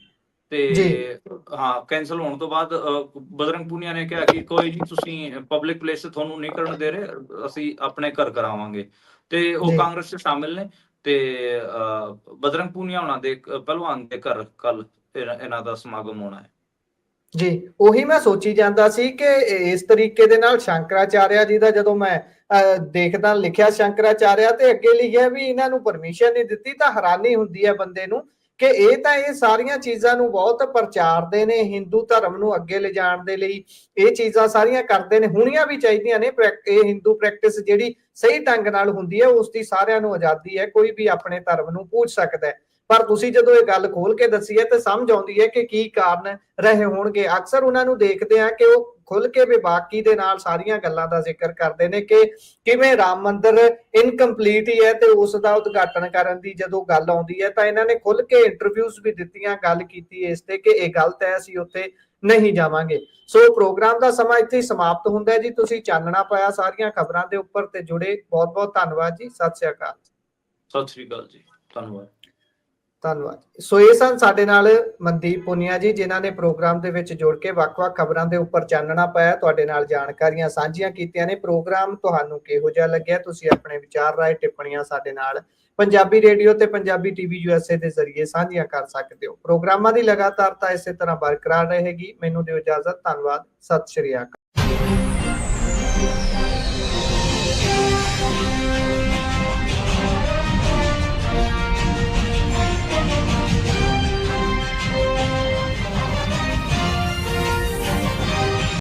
Speaker 2: ਤੇ ਹਾਂ, ਕੈਂਸਲ ਹੋਣ ਤੋਂ ਬਾਅਦ ਬਜਰੰਗ ਪੂਨੀਆ ਨੇ ਕਿਹਾ ਕਿ ਕੋਈ ਨਹੀਂ, ਤੁਸੀਂ ਪਬਲਿਕ ਪਲੇਸ ਤੇ ਤੁਹਾਨੂੰ ਨਹੀਂ ਕਰਨ ਦੇ ਰਹੇ, ਅਸੀਂ ਆਪਣੇ ਘਰ ਕਰਾਵਾਂਗੇ। ਤੇ ਉਹ ਕਾਂਗਰਸ 'ਚ ਸ਼ਾਮਿਲ ਨੇ ਤੇ ਬਜਰੰਗ ਪੂਨੀਆ ਉਹਨਾਂ ਦੇ ਪਹਿਲਵਾਨ ਦੇ ਘਰ ਕੱਲ ਇਹਨਾਂ ਦਾ ਸਮਾਗਮ ਹੋਣਾ ਹੈ
Speaker 1: ਜੀ। ਉਹੀ ਮੈਂ ਸੋਚੀ ਜਾਂਦਾ ਸੀ ਕਿ ਇਸ ਤਰੀਕੇ ਦੇ ਨਾਲ ਸ਼ੰਕਰਾਚਾਰਿਆ ਜੀ ਦਾ ਜਦੋਂ ਮੈਂ ਦੇਖਦਾ, ਲਿਖਿਆ ਸ਼ੰਕਰਾਚਾਰਿਆ ਤੇ ਅੱਗੇ ਲਿਖਿਆ ਵੀ ਇਹਨਾਂ ਨੂੰ ਪਰਮਿਸ਼ਨ ਨਹੀਂ ਦਿੱਤੀ, ਤਾਂ ਹੈਰਾਨੀ ਹੁੰਦੀ ਹੈ ਬੰਦੇ ਨੂੰ ਕਿ ਇਹ ਤਾਂ ਇਹ ਸਾਰੀਆਂ ਚੀਜ਼ਾਂ ਨੂੰ ਬਹੁਤ ਪ੍ਰਚਾਰਦੇ ਨੇ, ਹਿੰਦੂ ਧਰਮ ਨੂੰ ਅੱਗੇ ਲਿਜਾਣ ਦੇ ਲਈ ਇਹ ਚੀਜ਼ਾਂ ਸਾਰੀਆਂ ਕਰਦੇ ਨੇ, ਹੋਣੀਆਂ ਵੀ ਚਾਹੀਦੀਆਂ ਨੇ। ਇਹ ਹਿੰਦੂ ਪ੍ਰੈਕਟਿਸ ਜਿਹੜੀ ਸਹੀ ਢੰਗ ਨਾਲ ਹੁੰਦੀ ਹੈ, ਉਸ ਦੀ ਸਾਰਿਆਂ ਨੂੰ ਆਜ਼ਾਦੀ ਹੈ, ਕੋਈ ਵੀ ਆਪਣੇ ਧਰਮ ਨੂੰ ਪੂਜ ਸਕਦਾ ਹੈ। ਪਰ ਤੁਸੀਂ ਜਦੋਂ ਇਹ ਗੱਲ ਖੋਲ ਕੇ ਦੱਸੀ ਹੈ ਤੇ ਸਮਝ ਆਉਂਦੀ ਹੈ ਕਿ ਕੀ ਕਾਰਨ ਰਹੇ ਹੋਣਗੇ। ਅਕਸਰ ਉਹਨਾਂ ਨੂੰ ਦੇਖਦੇ ਆ ਕਿ ਉਹ ਖੁੱਲ ਕੇ ਬੇਬਾਕੀ ਦੇ ਨਾਲ ਸਾਰੀਆਂ ਗੱਲਾਂ ਦਾ ਜ਼ਿਕਰ ਕਰਦੇ ਨੇ ਕਿ ਕਿਵੇਂ ਰਾਮ ਮੰਦਿਰ ਇਨਕੰਪਲੀਟ ਹੀ ਹੈ, ਤੇ ਉਸ ਦਾ ਉਦਘਾਟਨ ਕਰਨ ਦੀ ਜਦੋਂ ਗੱਲ ਆਉਂਦੀ ਹੈ ਤਾਂ ਇਹਨਾਂ ਨੇ ਖੁੱਲ ਕੇ ਇੰਟਰਵਿਊਜ਼ ਵੀ ਦਿੱਤੀਆਂ, ਗੱਲ ਕੀਤੀ ਇਸ ਤੇ ਕਿ ਇਹ ਗਲਤ ਹੈ, ਅਸੀਂ ਉੱਥੇ ਨਹੀਂ ਜਾਵਾਂਗੇ। ਸੋ ਪ੍ਰੋਗਰਾਮ ਦਾ ਸਮਾਂ ਇੱਥੇ ਹੀ ਸਮਾਪਤ ਹੁੰਦਾ ਹੈ ਜੀ। ਤੁਸੀਂ ਚਾਨਣਾ ਪਾਇਆ ਸਾਰੀਆਂ ਖਬਰਾਂ ਦੇ ਉੱਪਰ ਤੇ ਜੁੜੇ, ਬਹੁਤ ਬਹੁਤ ਧੰਨਵਾਦ ਜੀ। ਸਤਿ ਸ੍ਰੀ ਅਕਾਲ।
Speaker 2: ਸਤਿ ਸ੍ਰੀ ਅਕਾਲ ਜੀ, ਧੰਨਵਾਦ।
Speaker 1: ਸੋ ਇਹ ਸਨ ਸਾਡੇ ਨਾਲ ਮਨਦੀਪ ਪੁਨੀਆ ਜੀ, ਜਿਨ੍ਹਾਂ ਨੇ ਪ੍ਰੋਗਰਾਮ ਦੇ ਵਿੱਚ ਜੁੜ ਕੇ ਵੱਖ-ਵੱਖ ਖਬਰਾਂ ਦੇ ਉੱਪਰ ਚਾਨਣਾ ਪਾਇਆ, ਤੁਹਾਡੇ ਨਾਲ ਜਾਣਕਾਰੀਆਂ ਸਾਂਝੀਆਂ ਕੀਤੀਆਂ ਨੇ। ਪ੍ਰੋਗਰਾਮ ਤੁਹਾਨੂੰ ਕਿਹੋ ਜਿਹਾ ਲੱਗਿਆ? ਤੁਸੀਂ ਆਪਣੇ ਵਿਚਾਰ, ਰਾਏ, ਟਿੱਪਣੀਆਂ ਸਾਡੇ ਨਾਲ ਪੰਜਾਬੀ ਰੇਡੀਓ ਤੇ ਪੰਜਾਬੀ ਟੀਵੀ USA ਦੇ ਜ਼ਰੀਏ ਸਾਂਝੀਆਂ ਕਰ ਸਕਦੇ ਹੋ। ਪ੍ਰੋਗਰਾਮਾਂ ਦੀ ਲਗਾਤਾਰਤਾ ਇਸੇ ਤਰ੍ਹਾਂ ਬਰਕਰਾਰ ਰਹੇਗੀ। ਮੈਨੂੰ ਦਿਓ ਇਜਾਜ਼ਤ। ਧੰਨਵਾਦ। ਸਤਿ ਸ਼੍ਰੀ ਅਕਾਲ।